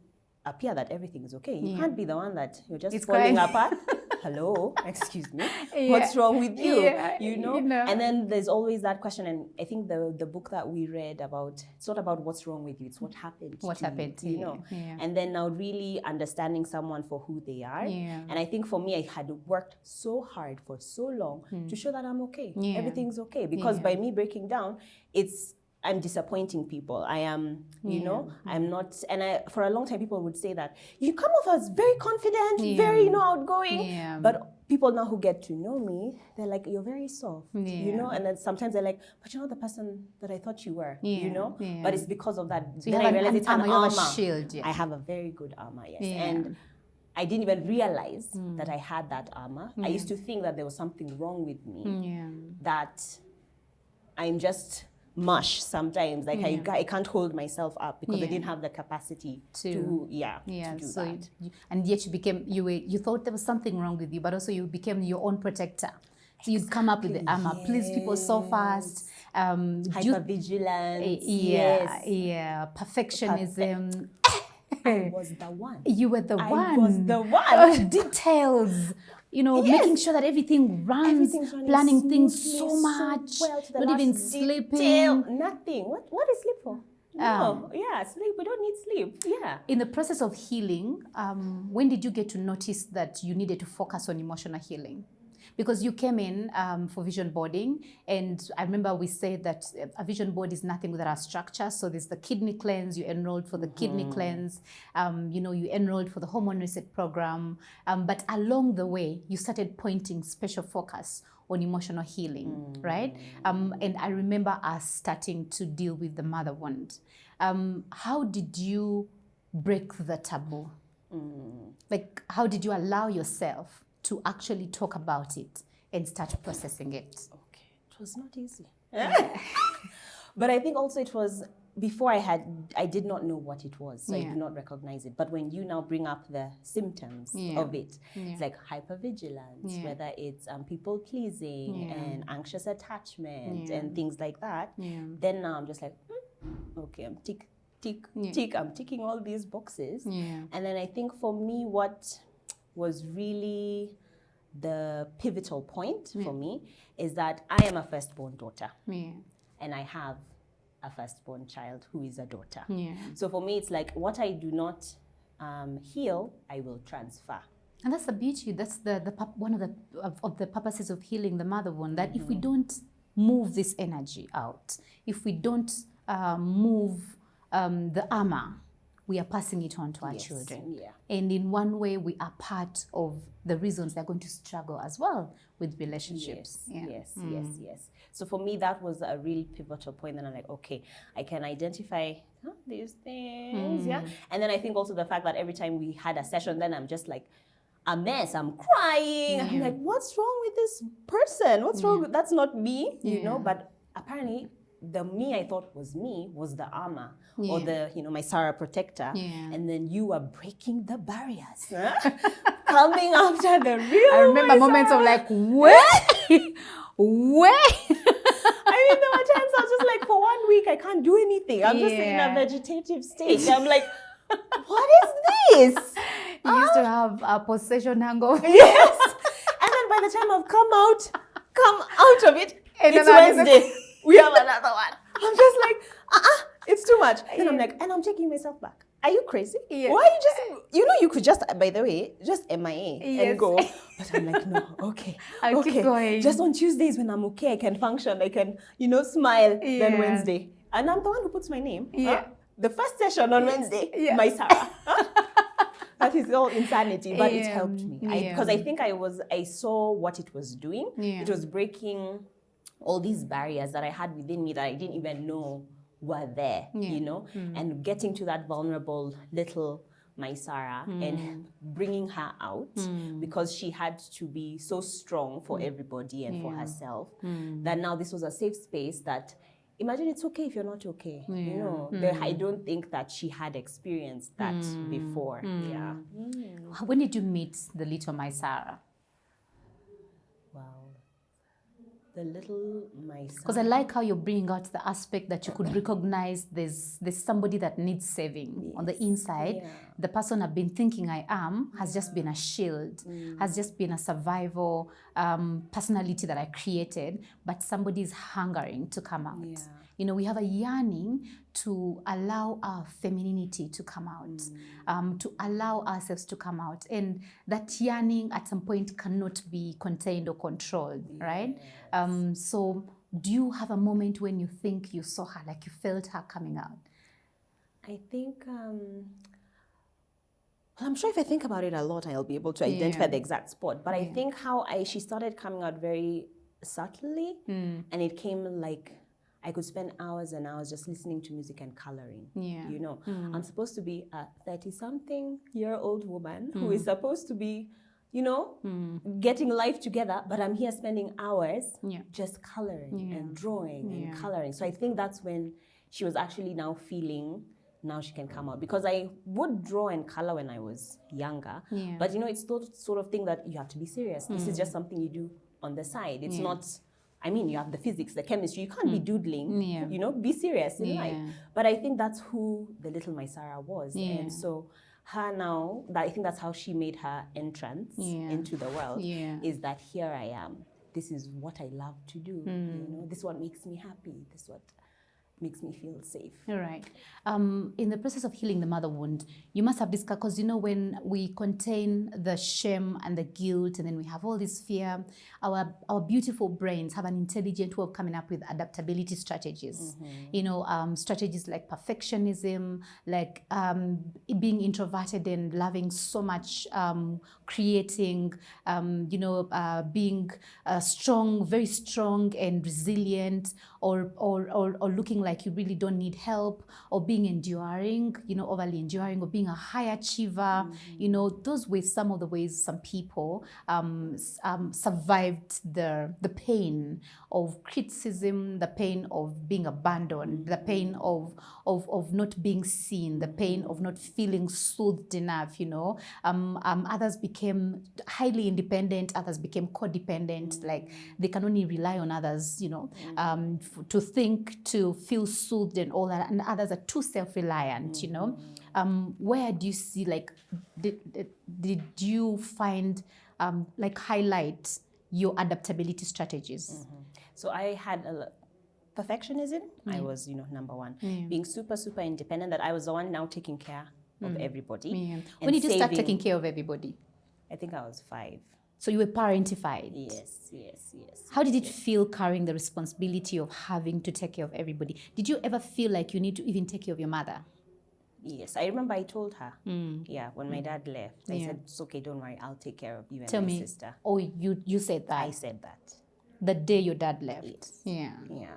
S2: appear that everything is okay. You can't be the one that you're just falling apart. Hello, excuse me. What's wrong with you? And then there's always that question. And I think the book that we read about, it's not about what's wrong with you, it's what happened to you. Yeah. And then now really understanding someone for who they are. Yeah. And I think for me, I had worked so hard for so long to show that I'm okay. Yeah. Everything's okay. Because by me breaking down, I'm disappointing people. I am, I'm not, and for a long time people would say that you come off as very confident, very, outgoing. Yeah. But people now who get to know me, they're like, you're very soft, and then sometimes they're like, but you're not the person that I thought you were, Yeah. But it's because of that.
S1: So
S2: then I realized it's an armor.
S1: Shield,
S2: I have a very good armor, yes. Yeah. And I didn't even realize that I had that armor. I used to think that there was something wrong with me, that I'm just mush sometimes, like I can't hold myself up because I didn't have the capacity to do so that.
S1: And yet you thought there was something wrong with you, but also you became your own protector. So you'd come up with the armor, please people so fast,
S2: hypervigilance,
S1: perfectionism.
S2: I was the one.
S1: You were the one.
S2: I was the one.
S1: Details. Making sure that everything runs, planning things so much,
S2: well,
S1: not even sleeping.
S2: Nothing. What is sleep for? No, sleep. We don't need sleep. Yeah.
S1: In the process of healing, when did you get to notice that you needed to focus on emotional healing? because you came in for vision boarding, and I remember we said that a vision board is nothing without a structure. So there's the kidney cleanse, you enrolled for the kidney cleanse, you know, you enrolled for the hormone reset program, but along the way, you started pointing special focus on emotional healing, right? And I remember us starting to deal with the mother wound. How did you break the taboo? Like, how did you allow yourself to actually talk about it and start processing it?
S2: Okay, it was not easy. But I think also it was, before I did not know what it was, so I did not recognize it. But when you now bring up the symptoms of it, it's like hypervigilance, whether it's people pleasing and anxious attachment and things like that, then now I'm just like, okay, I'm tick, I'm ticking all these boxes. And then I think for me, what was really the pivotal point for me is that I am a firstborn daughter. And I have a firstborn child who is a daughter. So for me, it's like what I do not heal, I will transfer.
S1: And that's the beauty. That's one of the purposes of healing the mother wound. That if we don't move this energy out, if we don't move the armor, we are passing it on to our children. And in one way, we are part of the reasons they're going to struggle as well with relationships.
S2: Yes. So for me, that was a really pivotal point. And I'm like, okay, I can identify these things, And then I think also the fact that every time we had a session, then I'm just like a mess. I'm crying. I'm like, what's wrong with this person? What's wrong with, that's not me, you know? But apparently, the me I thought was me was the armor or the, you know, Maisara protector. And then you are breaking the barriers. Coming after the real
S1: I remember
S2: Maisara.
S1: moments of like, where? Where?
S2: I mean, there were times I was just like, for 1 week, I can't do anything. I'm just in a vegetative state. I'm like, what is this?
S1: You used to have a possession hangover.
S2: Yes. And then by the time I've come out of it,
S1: And
S2: it's
S1: then
S2: Wednesday. We have another one. I'm just like, it's too much. And I'm like, and I'm taking myself back. Are you crazy? Why are you just, you know, you could just, by the way, just MIA and go. But I'm like, no, okay.
S1: I'll keep going.
S2: Just on Tuesdays when I'm okay, I can function, I can, you know, smile. Then Wednesday. And I'm the one who puts my name. The first session on Wednesday, Maisara. That is all insanity, but it helped me. Because I think I saw what it was doing. It was breaking all these barriers that I had within me that I didn't even know were there, you know, and getting to that vulnerable little Maisara and bringing her out because she had to be so strong for everybody and for herself that now this was a safe space that, imagine it's okay if you're not okay, you know. I don't think that she had experienced that before.
S1: When did you meet the little Maisara?
S2: The little Maisara.
S1: Because I like how you're bringing out the aspect that you could recognize there's somebody that needs saving on the inside. The person I've been thinking I am has just been a shield, has just been a survival personality that I created, but somebody is hungering to come out. You know, we have a yearning to allow our femininity to come out, to allow ourselves to come out. And that yearning at some point cannot be contained or controlled, right? So do you have a moment when you think you saw her, like you felt her coming out?
S2: I think, I'm sure if I think about it a lot, I'll be able to identify the exact spot. But I think how she started coming out very subtly, and it came like, I could spend hours and hours just listening to music and coloring. You know, I'm supposed to be a 30-something-year-old woman who is supposed to be, you know, getting life together, but I'm here spending hours just coloring and drawing and coloring. So I think that's when she was actually now feeling, now she can come out. Because I would draw and color when I was younger, but you know, it's the sort of thing that you have to be serious. This is just something you do on the side. It's not, I mean, you have the physics, the chemistry. You can't be doodling, you know, be serious in life. But I think that's who the little Maisara was. And so her now, I think that's how she made her entrance into the world, is that here I am. This is what I love to do. You know, this is what makes me happy. This is what... makes me feel safe.
S1: All right. In the process of healing the mother wound, you must have discussed, because when we contain the shame and the guilt, and then we have all this fear, our beautiful brains have an intelligent way of coming up with adaptability strategies. Strategies like perfectionism, like being introverted and loving so much, creating, being strong, very strong and resilient, or looking like you really don't need help, or being enduring, overly enduring, or being a high achiever. Those ways, some of the ways some people survived the pain of criticism, the pain of being abandoned, the pain of not being seen, the pain of not feeling soothed enough. Others became highly independent, others became codependent, like they can only rely on others, to think, to feel soothed and all that, and others are too self-reliant. Where do you see, like, did you find highlight your adaptability strategies?
S2: So I had perfectionism. I was, number one. Being super, super independent, that I was the one now taking care of everybody.
S1: When did you start taking care of everybody?
S2: I think I was 5.
S1: So you were parentified?
S2: Yes.
S1: How did it feel carrying the responsibility of having to take care of everybody? Did you ever feel like you need to even take care of your mother?
S2: Yes, I remember I told her, when my dad left, I said, it's okay, don't worry, I'll take care of you and my sister.
S1: Oh, you said that?
S2: I said that.
S1: The day your dad left?
S2: Yes.
S1: Yeah.
S2: Yeah.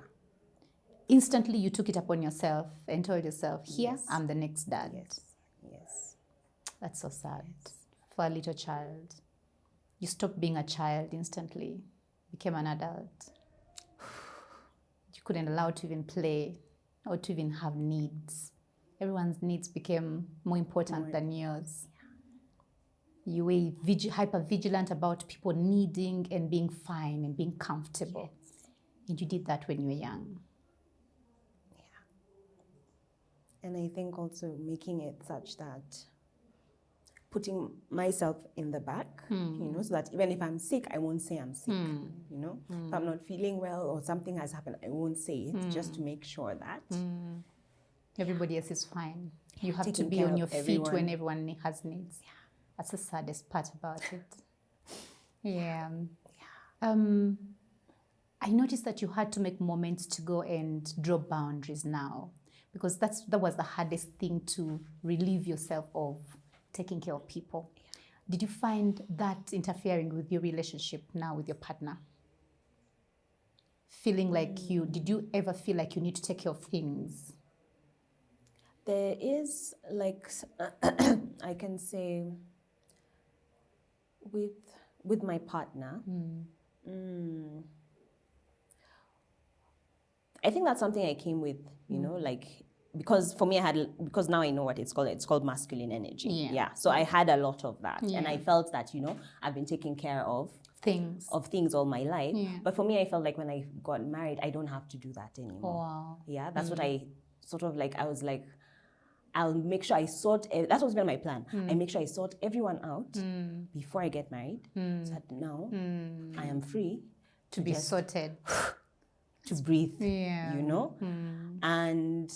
S1: Instantly you took it upon yourself and told yourself, here, I'm the next dad.
S2: Yes.
S1: That's so sad for a little child. You stopped being a child instantly, became an adult. You couldn't allow to even play or to even have needs. Everyone's needs became more important than yours. You were hyper vigilant about people needing and being fine and being comfortable. Yes. And you did that when you were young.
S2: Yeah. And I think also making it such that putting myself in the back, so that even if I'm sick, I won't say I'm sick. If I'm not feeling well or something has happened, I won't say it, just to make sure that
S1: everybody else is fine. You have to be on your feet when everyone has needs. Yeah. That's the saddest part about it. Yeah. I noticed that you had to make moments to go and draw boundaries now, because that was the hardest thing to relieve yourself of, taking care of people. Did you find that interfering with your relationship now with your partner? Feeling like did you ever feel like you need to take care of things?
S2: There is, like, I can say, with my partner, I think that's something I came with, because for me because now I know what it's called. It's called masculine energy. Yeah. So I had a lot of that, and I felt that I've been taking care of things all my life. Yeah. But for me, I felt like when I got married, I don't have to do that anymore. Wow. Yeah. That's what I sort of like. I was like, I'll make sure I sort. That was been my plan. I make sure I sort everyone out before I get married, so that now I am free
S1: to be sorted.
S2: To breathe, and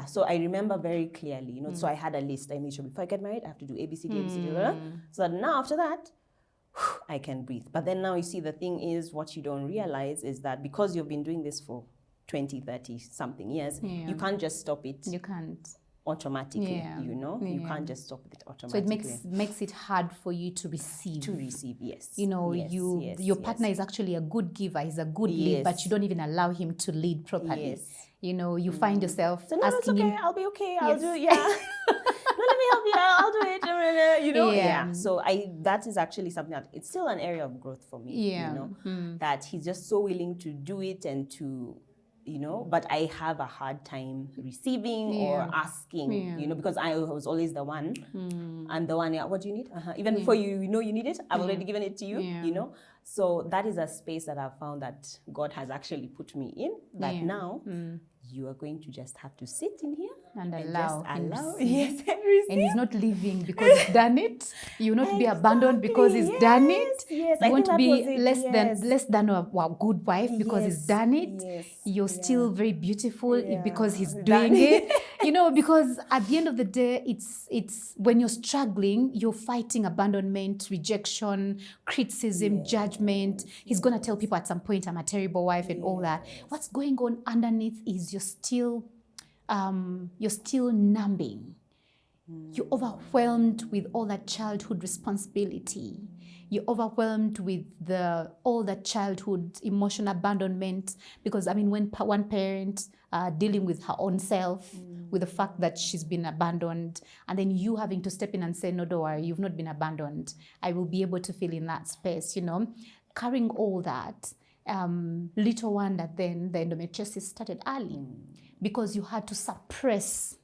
S2: so I remember very clearly, so I had a list. I made sure before I get married, I have to do A, B, C, D, A, B, C, D, so that now after that, I can breathe. But then now you see, the thing is, what you don't realize is that because you've been doing this for 20, 30 something years, you can't just stop it.
S1: You can't.
S2: Automatically, you can't just stop it automatically.
S1: So it makes it hard for you to receive.
S2: Yes.
S1: Your partner is actually a good giver. He's a good lead, but you don't even allow him to lead properly. Yes. You find yourself asking him.
S2: I'll be okay. I'll do it. Yeah. No, let me help you. I'll do it. Yeah. So that is actually something that it's still an area of growth for me. Yeah. That he's just so willing to do it and to. But I have a hard time receiving or asking, because I was always the one. I'm the one, what do you need? Even before you need it, I've already given it to you, So that is a space that I've found that God has actually put me in, that now you are going to just have to sit in here
S1: and
S2: just
S1: allow him
S2: allow.
S1: receive.
S2: Yes, and receive.
S1: And he's not leaving because he's done it. You will not be abandoned because he's done it.
S2: Yes,
S1: You
S2: I
S1: won't
S2: think that
S1: be
S2: was it.
S1: less than a good wife because he's done it.
S2: Yes.
S1: You're still very beautiful because he's
S2: Done
S1: doing it. You know, because at the end of the day, it's when you're struggling, you're fighting abandonment, rejection, criticism, judgment. He's gonna tell people at some point, I'm a terrible wife and all that. What's going on underneath is you're still numbing. You're overwhelmed with all that childhood responsibility. You're overwhelmed with all that childhood emotional abandonment. Because, I mean, when one parent dealing with her own self, with the fact that she's been abandoned, and then you having to step in and say, no, don't worry, you've not been abandoned. I will be able to fill in that space, you know. Carrying all that, little wonder then the endometriosis started early because you had to suppress.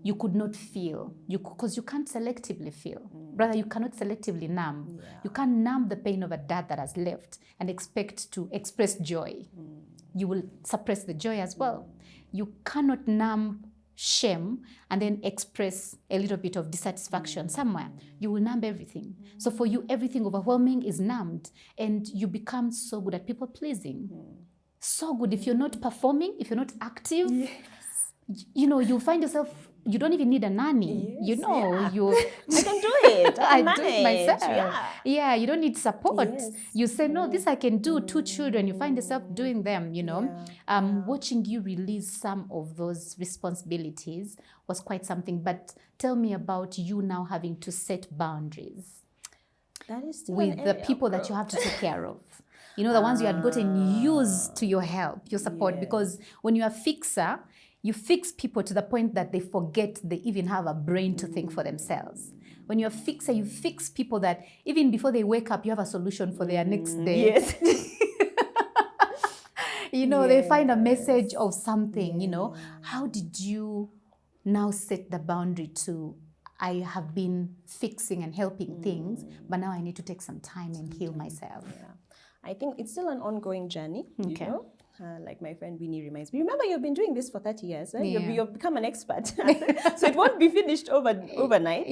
S1: You could not feel, because you can't selectively feel. Brother, you cannot selectively numb. You can't numb the pain of a dad that has left and expect to express joy. You will suppress the joy as well. You cannot numb shame and then express a little bit of dissatisfaction somewhere. You will numb everything. So for you, everything overwhelming is numbed, and you become so good at people pleasing. So good. If you're not performing, if you're not active, you know, you find yourself, you don't even need a nanny. You know, I
S2: can do it. I can
S1: do it myself.
S2: Yeah,
S1: You don't need support. You say, no, this I can do. 2 children, you find yourself doing them, you know. Watching you release some of those responsibilities was quite something. But tell me about you now having to set boundaries with the people that you have to take care of. You know, the ones you had gotten used to your help, your support. Because when you're a fixer, you fix people to the point that they forget they even have a brain to think for themselves. When you're a fixer, you fix people that even before they wake up, you have a solution for their next day.
S2: Yes.
S1: You know, they find a message of something, you know. How did you now set the boundary to, I have been fixing and helping things, but now I need to take some time and heal myself?
S2: I think it's still an ongoing journey, you know. Like my friend Winnie reminds me, remember you've been doing this for 30 years, right? You've become an expert. So it won't be finished overnight.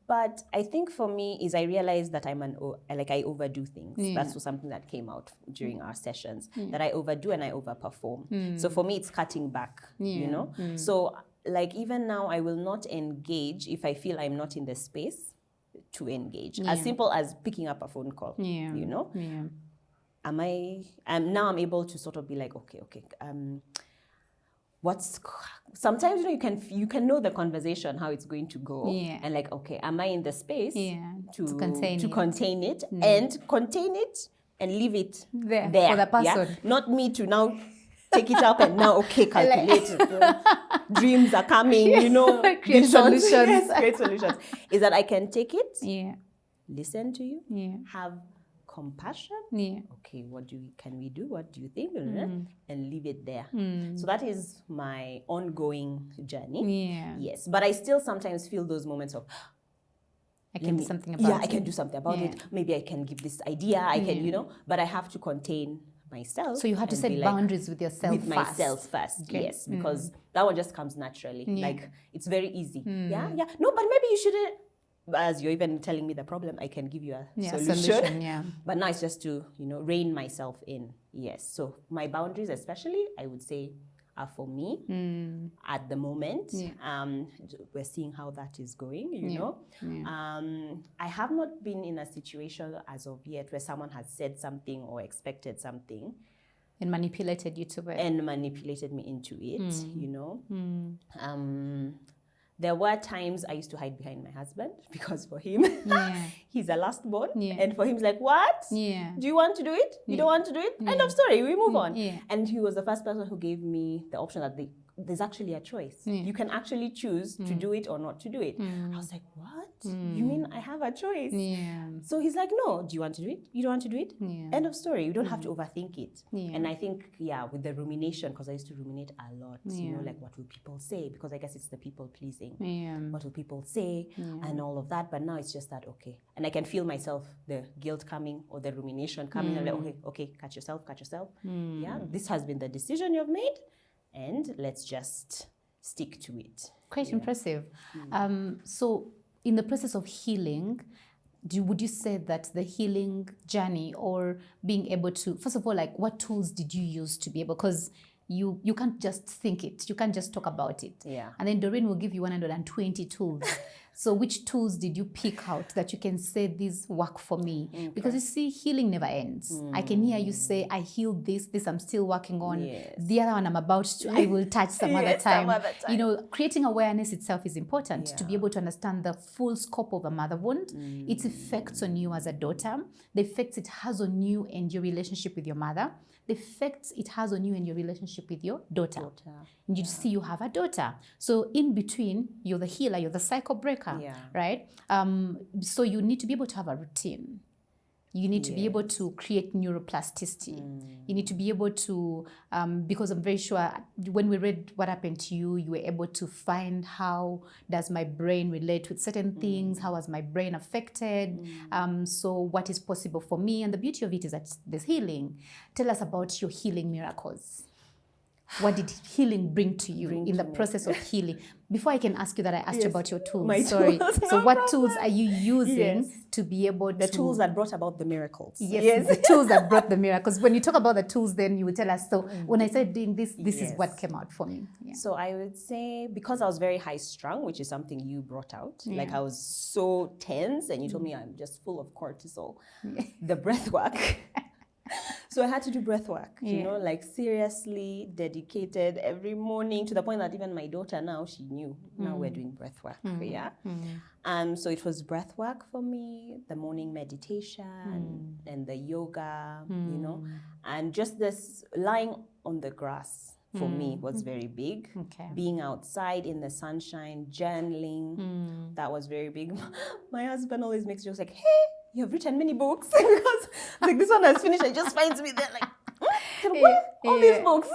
S2: But I think for me is I realized that I overdo things. That's something that came out during our sessions, that I overdo and I overperform. So for me, it's cutting back, you know? So like even now, I will not engage if I feel I'm not in the space to engage. As simple as picking up a phone call, you know? Now I'm able to sort of be like, okay. Sometimes, you know, you can know the conversation, how it's going to go. And like, okay, am I in the space to contain it and contain it and leave it there
S1: for the person.
S2: Not me to now take it up and now, calculate. Dreams are coming, you know.
S1: Create solutions.
S2: Create solutions. Is that I can take it, listen to you, have compassion. Okay, can we do? What do you think? And leave it there. So that is my ongoing journey. Yes, but I still sometimes feel those moments of,
S1: I can do something about it.
S2: I can do something about it. Maybe I can give this idea. I can, you know, but I have to contain myself.
S1: So you have to set boundaries with yourself
S2: first. With myself first, yes, because that one just comes naturally. Like, it's very easy. No, but maybe you shouldn't. As you're even telling me the problem, I can give you a solution. But now it's just to, you know, rein myself in. Yes. So my boundaries, especially, I would say, are for me at the moment. We're seeing how that is going, you know. I have not been in a situation as of yet where someone has said something or expected something.
S1: And manipulated you to it.
S2: And manipulated me into it, you know. There were times I used to hide behind my husband because for him, he's a last born. And for him, it's like, what? Do you want to do it? You don't want to do it? End of story. We move on. And he was the first person who gave me the option that there's actually a choice. You can actually choose to do it or not to do it. I was like, what? You mean I have a choice? So he's like, no, do you want to do it? You don't want to do it? End of story. You don't have to overthink it. And I think, with the rumination, because I used to ruminate a lot, you know, like, what will people say? Because I guess it's the people pleasing. What will people say? And all of that. But now it's just that, okay. And I can feel myself, the guilt coming or the rumination coming. I'm like, okay, catch yourself. This has been the decision you've made. and let's just stick to it.
S1: Quite impressive. So in the process of healing, would you say that the healing journey or being able to, first of all, like what tools did you use to be able, because you can't just think it, you can't just talk about it.
S2: Yeah.
S1: And then Doreen will give you 120 tools. So which tools did you pick out that you can say these work for me? Okay. Because you see, healing never ends. I can hear you say, I healed this I'm still working on. Yes. The other one I'm about to, I will touch some other time. You know, creating awareness itself is important to be able to understand the full scope of a mother wound, its effects on you as a daughter, the effects it has on you and your relationship with your mother, the effects it has on you and your relationship with your daughter. And you see you have a daughter. So in between, you're the healer, you're the cycle breaker, right? So you need to be able to have a routine. You need to be able to create neuroplasticity. You need to be able to, because I'm very sure when we read what happened to you, you were able to find how does my brain relate with certain things, how was my brain affected, so what is possible for me. And the beauty of it is that there's healing. Tell us about your healing miracles. What did healing bring to you in the process of healing? Before I can ask you that, I asked you about your tools. Sorry. So what tools are you using to be able to...
S2: The tools that brought about the miracles.
S1: Yes, the tools that brought the miracles. When you talk about the tools, then you will tell us, so when I started doing this, this is what came out for me.
S2: So I would say, because I was very high strung, which is something you brought out, like I was so tense and you told me I'm just full of cortisol, the breath work. So I had to do breath work, you know, like seriously dedicated every morning, to the point that even my daughter now, she knew, now we're doing breath work, so it was breath work for me, the morning meditation and the yoga, you know, and just this lying on the grass for me was very big. Being outside in the sunshine, journaling, that was very big. My husband always makes jokes like, hey, you have written many books. Because like this one has finished, and just finds me there like, what? All these books.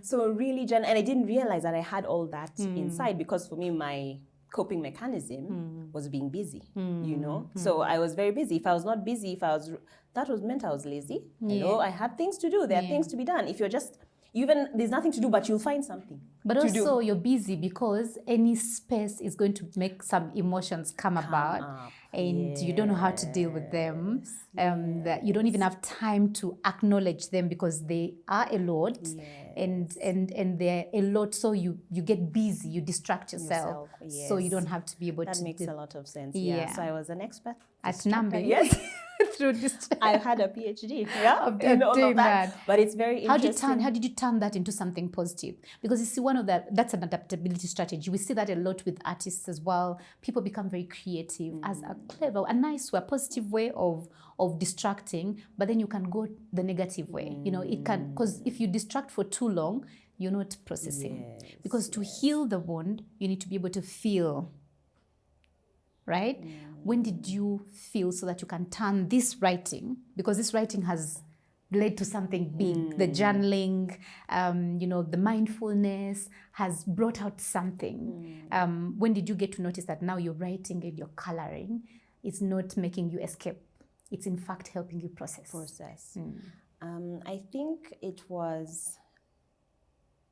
S2: So really, and I didn't realize that I had all that inside, because for me, my coping mechanism was being busy, you know? So I was very busy. If I was not busy, that was meant I was lazy. You know, I had things to do. There are things to be done. If you're just, there's nothing to do, but you'll find something.
S1: But also you're busy because any space is going to make some emotions come about. And you don't know how to deal with them. That you don't even have time to acknowledge them because they are a lot, and they're a lot. So you get busy, you distract yourself. So you don't have to be able to.
S2: That makes a lot of sense. So I was an expert
S1: at numbing. Through this,
S2: I had a PhD.
S1: Of doing that.
S2: But it's very interesting.
S1: How did you turn that into something positive? Because you see, that's an adaptability strategy. We see that a lot with artists as well. People become very creative as a clever, a nice way, a positive way of distracting, but then you can go the negative way. You know, it can, because if you distract for too long, you're not processing. Because to heal the wound, you need to be able to feel. Right? When did you feel so that you can turn this writing, because this writing has led to something big, the journaling, you know, the mindfulness has brought out something. When did you get to notice that now you're writing and you're coloring, it's not making you escape, it's in fact helping you process?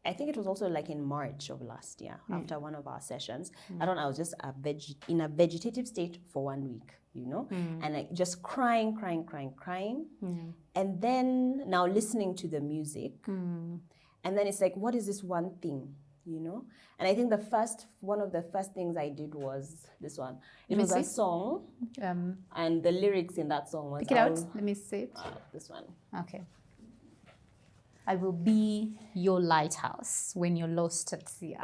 S2: I think it was also like in March of last year, after one of our sessions. I don't know, I was just in a vegetative state for 1 week, you know, and I just crying. And then now listening to the music, and then it's like, what is this one thing, you know? And I think one of the first things I did was this one. It was a song, and the lyrics in that song was...
S1: Pick it out, let me see it.
S2: This one.
S1: Okay. I will be your lighthouse when you're lost at sea.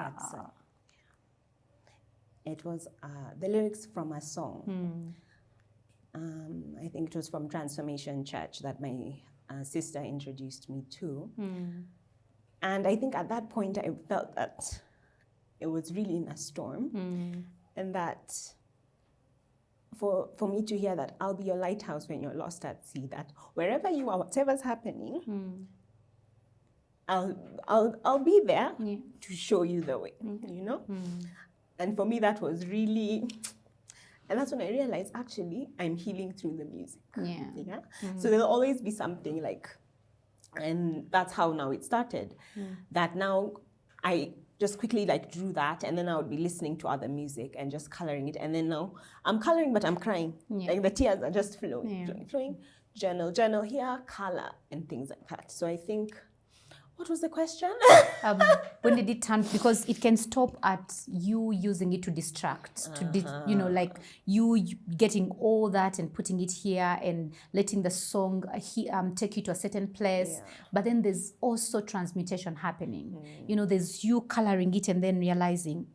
S2: It was the lyrics from a song. I think it was from Transformation Church that my sister introduced me to. And I think at that point I felt that it was really in a storm, and that for me to hear that I'll be your lighthouse when you're lost at sea, that wherever you are, whatever's happening, I'll be there to show you the way, you know? And for me, that was really, and that's when I realized, actually, I'm healing through the music. So there'll always be something like, And that's how now it started. That now I just quickly like drew that, and then I would be listening to other music and just coloring it. And then now I'm coloring, but I'm crying. Like the tears are just flowing. Journal here, color, and things like that. So I think, what was the question?
S1: When did it turn? Because it can stop at you using it to distract, like you getting all that and putting it here and letting the song take you to a certain place. But then there's also transmutation happening. There's you coloring it and then realizing,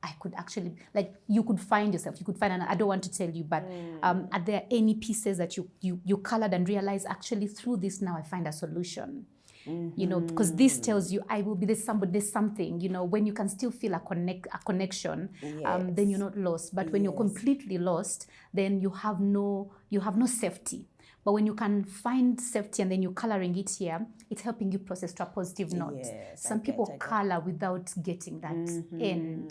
S1: I could actually, like, you could find yourself. You could find, and I don't want to tell you, but are there any pieces that you colored and realize, actually, through this now I find a solution? Because this tells you, I will be, there's something, when you can still feel a connection, then you're not lost. But when you're completely lost, then you have no safety. But when you can find safety and then you're coloring it here, it's helping you process to a positive note. Some people color without getting that end,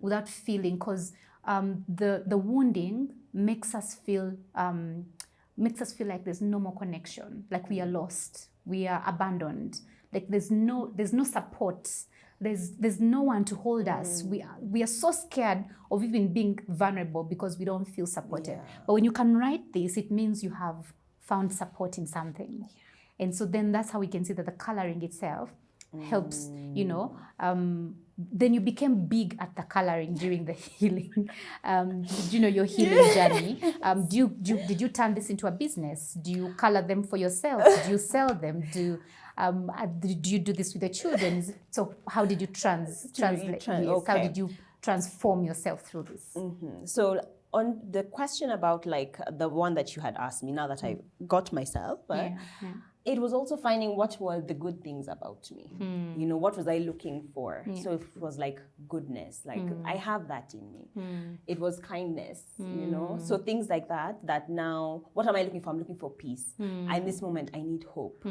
S1: without feeling, because the wounding makes us feel like there's no more connection, like we are lost, we are abandoned, like there's no support, there's no one to hold us. We are so scared of even being vulnerable because we don't feel supported. But when you can write this, it means you have found support in something. And so then that's how we can see that the coloring itself helps, then you became big at the coloring during the healing, your healing journey. Did you turn this into a business? Do you color them for yourself? Do you sell them? Do you do this with the children? So how did you translate? How did you transform yourself through this?
S2: So on the question about like the one that you had asked me, now that I got myself, it was also finding what were the good things about me. What was I looking for? So it was like goodness, like I have that in me. It was kindness, so things like that now, what am I looking for? I'm looking for peace. In this moment, I need hope.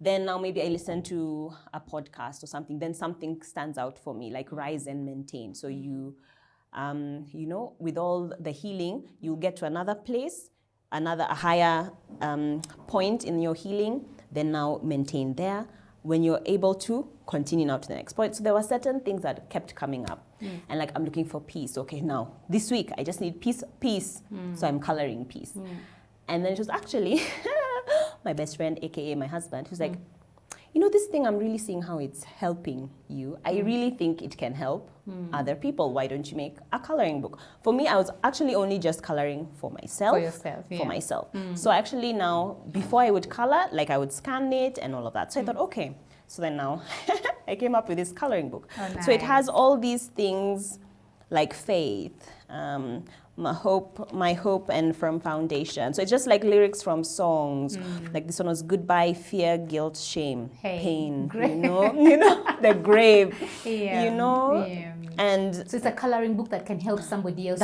S2: Then now maybe I listen to a podcast or something, then something stands out for me, like rise and maintain. So you, with all the healing, you get to another place, a higher point in your healing, then now maintain there. When you're able to, continue now to the next point. So there were certain things that kept coming up. And like, I'm looking for peace. Okay, now, this week, I just need peace. So I'm coloring peace. And then it was actually my best friend, AKA my husband, who's like, this thing, I'm really seeing how it's helping you. I really think it can help other people. Why don't you make a coloring book? For me, I was actually only just coloring for myself.
S1: For yourself,
S2: For myself. So actually now, before I would color, like I would scan it and all of that. So I thought, okay. So then now, I came up with this coloring book.
S1: Nice.
S2: So it has all these things like faith, my hope and firm foundation. So it's just like lyrics from songs. Like this one was goodbye, fear, guilt, shame, pain. The grave. And
S1: so it's a coloring book that can help somebody else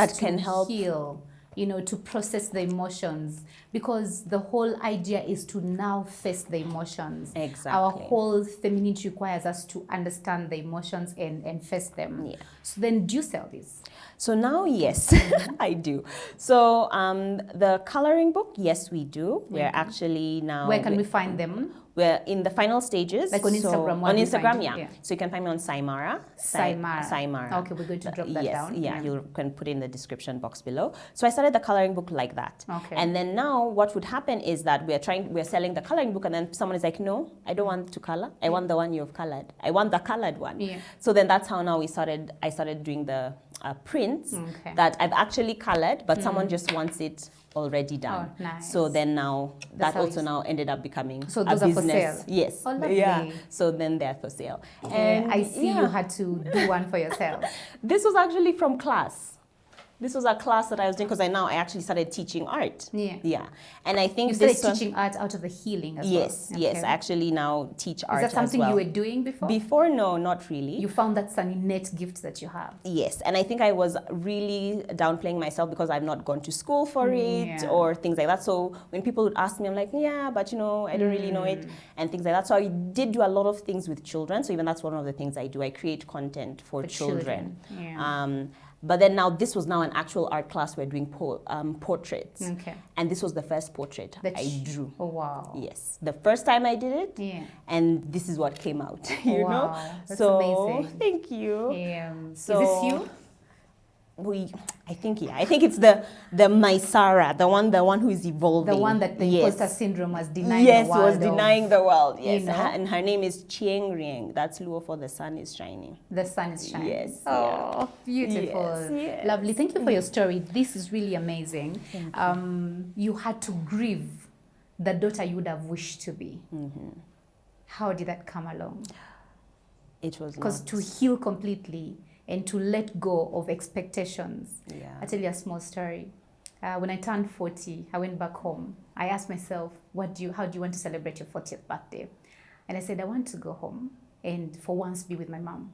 S1: heal, to process the emotions, because the whole idea is to now face the emotions.
S2: Exactly.
S1: Our whole femininity requires us to understand the emotions and face them. So then, do you sell this?
S2: So now, yes, I do. So the coloring book, yes, we do. We're actually now...
S1: Where can we find them?
S2: We're in the final stages.
S1: Like on Instagram?
S2: On Instagram, yeah. So you can find me on Saimara.
S1: Saimara. Okay, we're going to drop that down.
S2: Yeah, you can put it in the description box below. So I started the coloring book like that.
S1: Okay.
S2: And then now what would happen is that we're selling the coloring book, and then someone is like, no, I don't want to color. I want the one you've colored. I want the colored one.
S1: Yeah.
S2: So then that's how now I started doing the prints that I've actually colored, but someone just wants it already done.
S1: Oh, nice.
S2: So then now that also now ended up becoming
S1: so those are for sale.
S2: Yes.
S1: Oh, lovely.
S2: Yeah. So then they're for sale.
S1: And I see you had to do one for yourself.
S2: This was actually from class. This was a class that I was doing because I actually started teaching art. Yeah. And I think
S1: you started teaching art out of the healing as well. Yes.
S2: I actually now teach art as well.
S1: Is that something you were doing before?
S2: Before, no, not really.
S1: You found that's an innate gift that you have.
S2: Yes. And I think I was really downplaying myself because I've not gone to school for it or things like that. So when people would ask me, I'm like, yeah, but I don't really know it and things like that. So I did do a lot of things with children. So even that's one of the things I do. I create content for children. But then now this was now an actual art class. We're doing portraits.
S1: Okay.
S2: And this was the first portrait I drew.
S1: Oh, wow.
S2: Yes. The first time I did it.
S1: Yeah.
S2: And this is what came out, you know?
S1: That's
S2: so,
S1: amazing.
S2: Thank you.
S1: So, is this you?
S2: I think it's the Maisara, the one who is evolving.
S1: The one that the imposter syndrome was denying
S2: the world.
S1: Yes, was
S2: denying the world. Yes,
S1: you know?
S2: And her name is Chieng Rieng. That's Luo for the sun is shining.
S1: The sun is shining.
S2: Yes.
S1: Oh, beautiful.
S2: Yes.
S1: Lovely. Thank you for your story. This is really amazing. You had to grieve the daughter you would have wished to be. How did that come along?
S2: It was
S1: because to heal completely and to let go of expectations.
S2: Yeah.
S1: I'll tell you a small story. When I turned 40, I went back home. I asked myself, how do you want to celebrate your 40th birthday? And I said, I want to go home and for once be with my mom.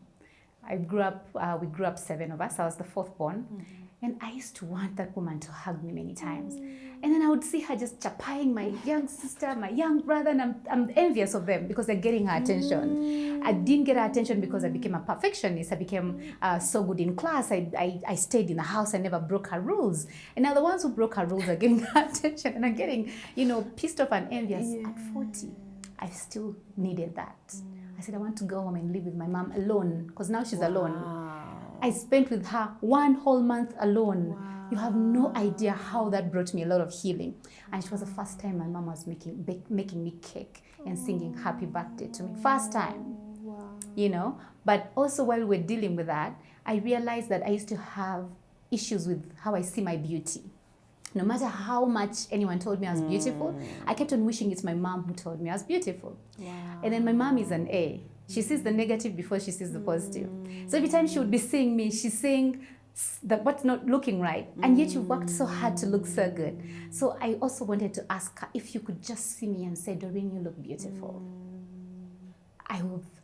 S1: We grew up 7 of us. I was the 4th born. And I used to want that woman to hug me many times. And then I would see her just chapaying my young sister, my young brother, and I'm envious of them because they're getting her attention. I didn't get her attention because I became a perfectionist. I became so good in class. I stayed in the house. I never broke her rules. And now the ones who broke her rules are getting her attention and are getting, pissed off and envious. Yeah. At 40, I still needed that. I said, I want to go home and live with my mom alone because now she's alone. I spent with her 1 whole month alone. Wow. You have no idea how that brought me a lot of healing. And it was the first time my mom was making me cake and singing happy birthday to me. First time, But also while we're dealing with that, I realized that I used to have issues with how I see my beauty. No matter how much anyone told me I was beautiful, I kept on wishing it's my mom who told me I was beautiful. Wow. And then my mom is an A. She sees the negative before she sees the positive. So every time she would be seeing me, she's saying that what's not looking right. And yet you've worked so hard to look so good. So I also wanted to ask her if you could just see me and say, Doreen, you look beautiful.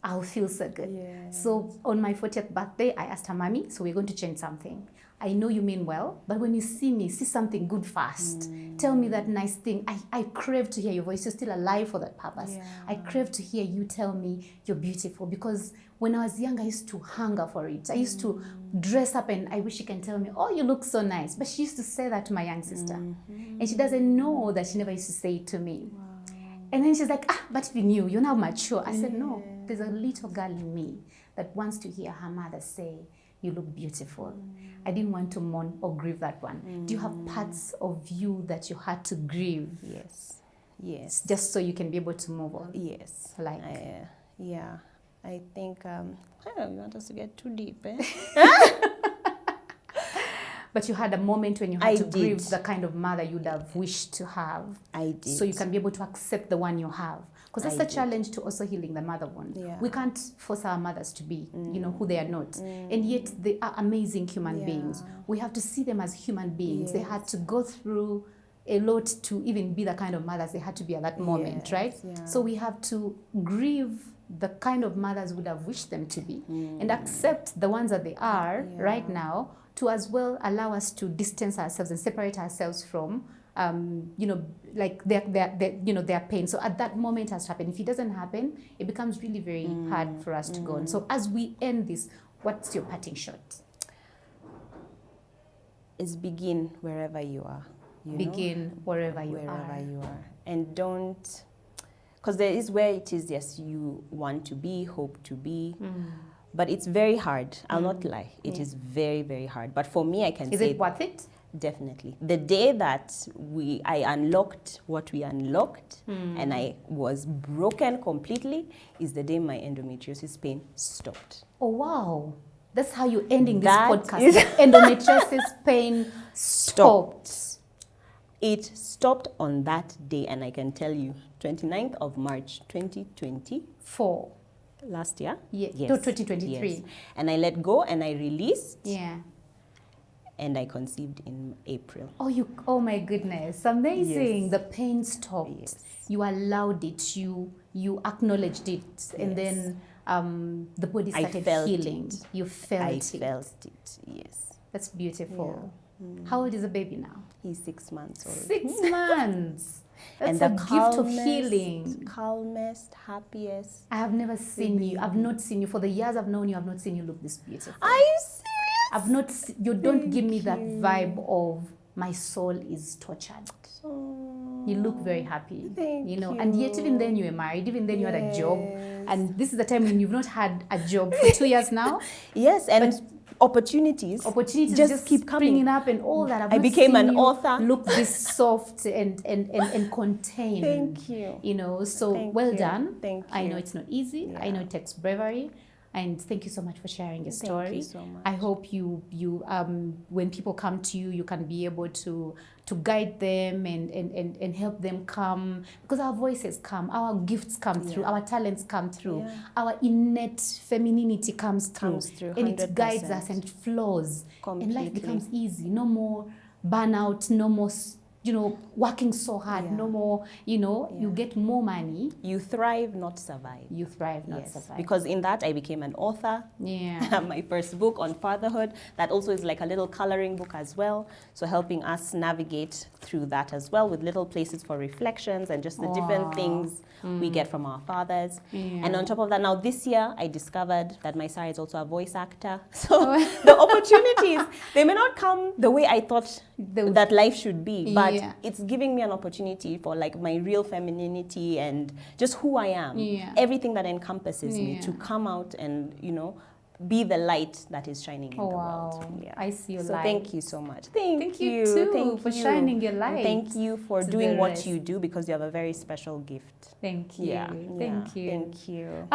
S1: I'll feel so good. Yeah. So on my 40th birthday, I asked her, Mommy, so we're going to change something. I know you mean well, but when you see me, see something good first. Tell me that nice thing. I crave to hear your voice. You're still alive for that purpose. Yeah. I crave to hear you tell me you're beautiful because when I was young, I used to hunger for it. I used to dress up and I wish she can tell me, oh, you look so nice. But she used to say that to my young sister. And she doesn't know that she never used to say it to me. Wow. And then she's like, but we knew, you're now mature. I said, no, there's a little girl in me that wants to hear her mother say, you look beautiful. I didn't want to mourn or grieve that one. Do you have parts of you that you had to grieve? Yes. Just so you can be able to move on?
S2: Yes.
S1: Like?
S2: Yeah. I think, I don't know, you want us to get too deep, eh?
S1: But you had a moment when you had to grieve the kind of mother you'd have wished to have. I did. So you can be able to accept the one you have. Because that's the challenge to also healing the mother wound. Yeah. We can't force our mothers to be, who they are not. And yet they are amazing human beings. We have to see them as human beings. Yes. They had to go through a lot to even be the kind of mothers they had to be at that moment, right? Yeah. So we have to grieve the kind of mothers we would have wished them to be and accept the ones that they are right now, to as well allow us to distance ourselves and separate ourselves from, like their pain. So at that moment has happened. If it doesn't happen, it becomes really very hard for us to go on. So as we end this, what's your parting shot?
S2: Is begin wherever you are.
S1: Begin wherever you
S2: are. And don't, because there is where it is, yes, you want to be, hope to be. But it's very hard. I'll not lie. It is very, very hard. But for me, I can say...
S1: Is it worth it?
S2: Definitely. The day that I unlocked what we unlocked and I was broken completely is the day my endometriosis pain stopped.
S1: Oh, wow. That's how you're ending this podcast. Endometriosis pain stopped.
S2: It stopped on that day, and I can tell you, 29th of March, 2024. Last year?
S1: Yes. 2023.
S2: Yes. And I let go and I released.
S1: Yeah.
S2: And I conceived in April.
S1: Oh my goodness. Amazing.
S2: Yes.
S1: The pain stopped. Yes. You allowed it. You acknowledged it. Yes. And then the body started healing. It. You felt it.
S2: I felt it, yes.
S1: That's beautiful. Yeah. How old is the baby now?
S2: He's 6 months old.
S1: 6 months. That's a gift of healing.
S2: Calmest, happiest.
S1: I have never seen you. I've not seen you. For the years I've known you, I've not seen you look this beautiful.
S2: Are you serious?
S1: You don't give me that vibe of my soul is tortured. You look very happy.
S2: Thank you.
S1: And yet even then you were married, even then you had a job. And this is the time when you've not had a job for 2 years now.
S2: Yes, and opportunities just keep
S1: springing up and all that.
S2: I became an author.
S1: Look this soft and contained.
S2: Thank you.
S1: So well done.
S2: Thank you.
S1: I know it's not easy.
S2: Yeah.
S1: I know it takes bravery. And thank you so much for sharing your story.
S2: Thank you so much.
S1: I hope you when people come to you, you can be able to guide them and help them come, because our voices come, our gifts come through, our talents come through, our innate femininity comes through, and it guides us and it flows.
S2: Completely.
S1: And life becomes easy. No more burnout, no more working so hard, no more, you get more money.
S2: You thrive, not survive.
S1: You thrive, not survive.
S2: Because in that, I became an author.
S1: Yeah.
S2: My first book on fatherhood, that also is like a little coloring book as well. So helping us navigate through that as well, with little places for reflections and just the different things we get from our fathers.
S1: Yeah.
S2: And on top of that, now this year, I discovered that Maisara is also a voice actor. So the opportunities, they may not come the way I thought that life should be, but it's giving me an opportunity for like my real femininity and just who I am, everything that encompasses me, to come out and, be the light that is shining in the world. Yeah.
S1: I see your
S2: so
S1: light.
S2: Thank you so much. Thank you
S1: too for shining your light.
S2: And thank you for doing what you do, because you have a very special gift.
S1: Thank you.
S2: Yeah.
S1: Thank you.
S2: Thank you.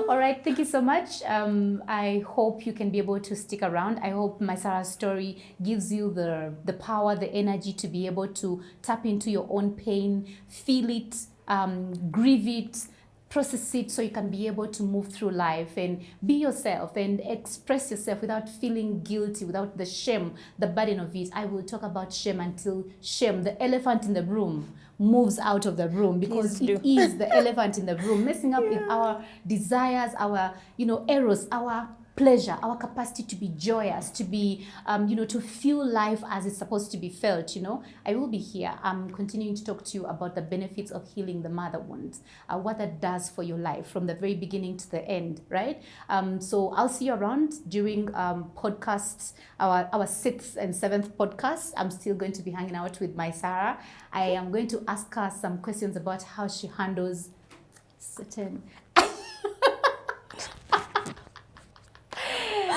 S1: All right, thank you so much. I hope you can be able to stick around. I hope Maisara's story gives you the power, the energy to be able to tap into your own pain, feel it, grieve it, process it, so you can be able to move through life and be yourself and express yourself without feeling guilty, without the shame, the burden of it. I will talk about shame until shame, the elephant in the room, moves out of the room, because it is the elephant in the room, messing up with our desires, our eros, our pleasure, our capacity to be joyous, to be to feel life as it's supposed to be felt. I will be here. I'm continuing to talk to you about the benefits of healing the mother wound, what that does for your life from the very beginning to the end, right? So I'll see you around during podcasts, our 6th and 7th podcast. I'm still going to be hanging out with Maisara. I am going to ask her some questions about how she handles certain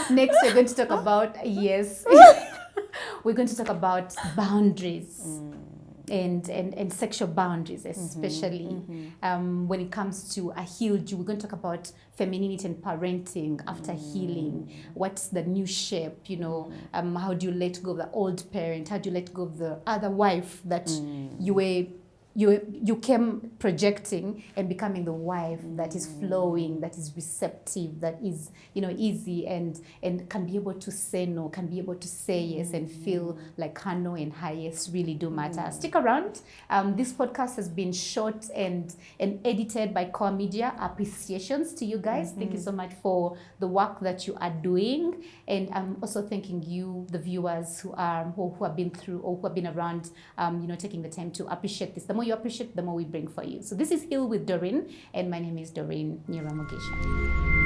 S1: Next, we're going to talk about, we're going to talk about boundaries and sexual boundaries, especially when it comes to a healed you. We're going to talk about femininity and parenting after healing. What's the new shape, how do you let go of the old parent? How do you let go of the other wife that you came projecting and becoming the wife that is flowing, that is receptive, that is, easy and can be able to say no, can be able to say yes and feel like her no and her yes really do matter. Stick around. This podcast has been shot and edited by Core Media. Appreciations to you guys. Thank you so much for the work that you are doing. And I'm also thanking you, the viewers who have been through or who have been around, taking the time to appreciate this. The more you appreciate, the more we bring for you. So this is Heal with Doreen, and my name is Doreen Nyiramugisha.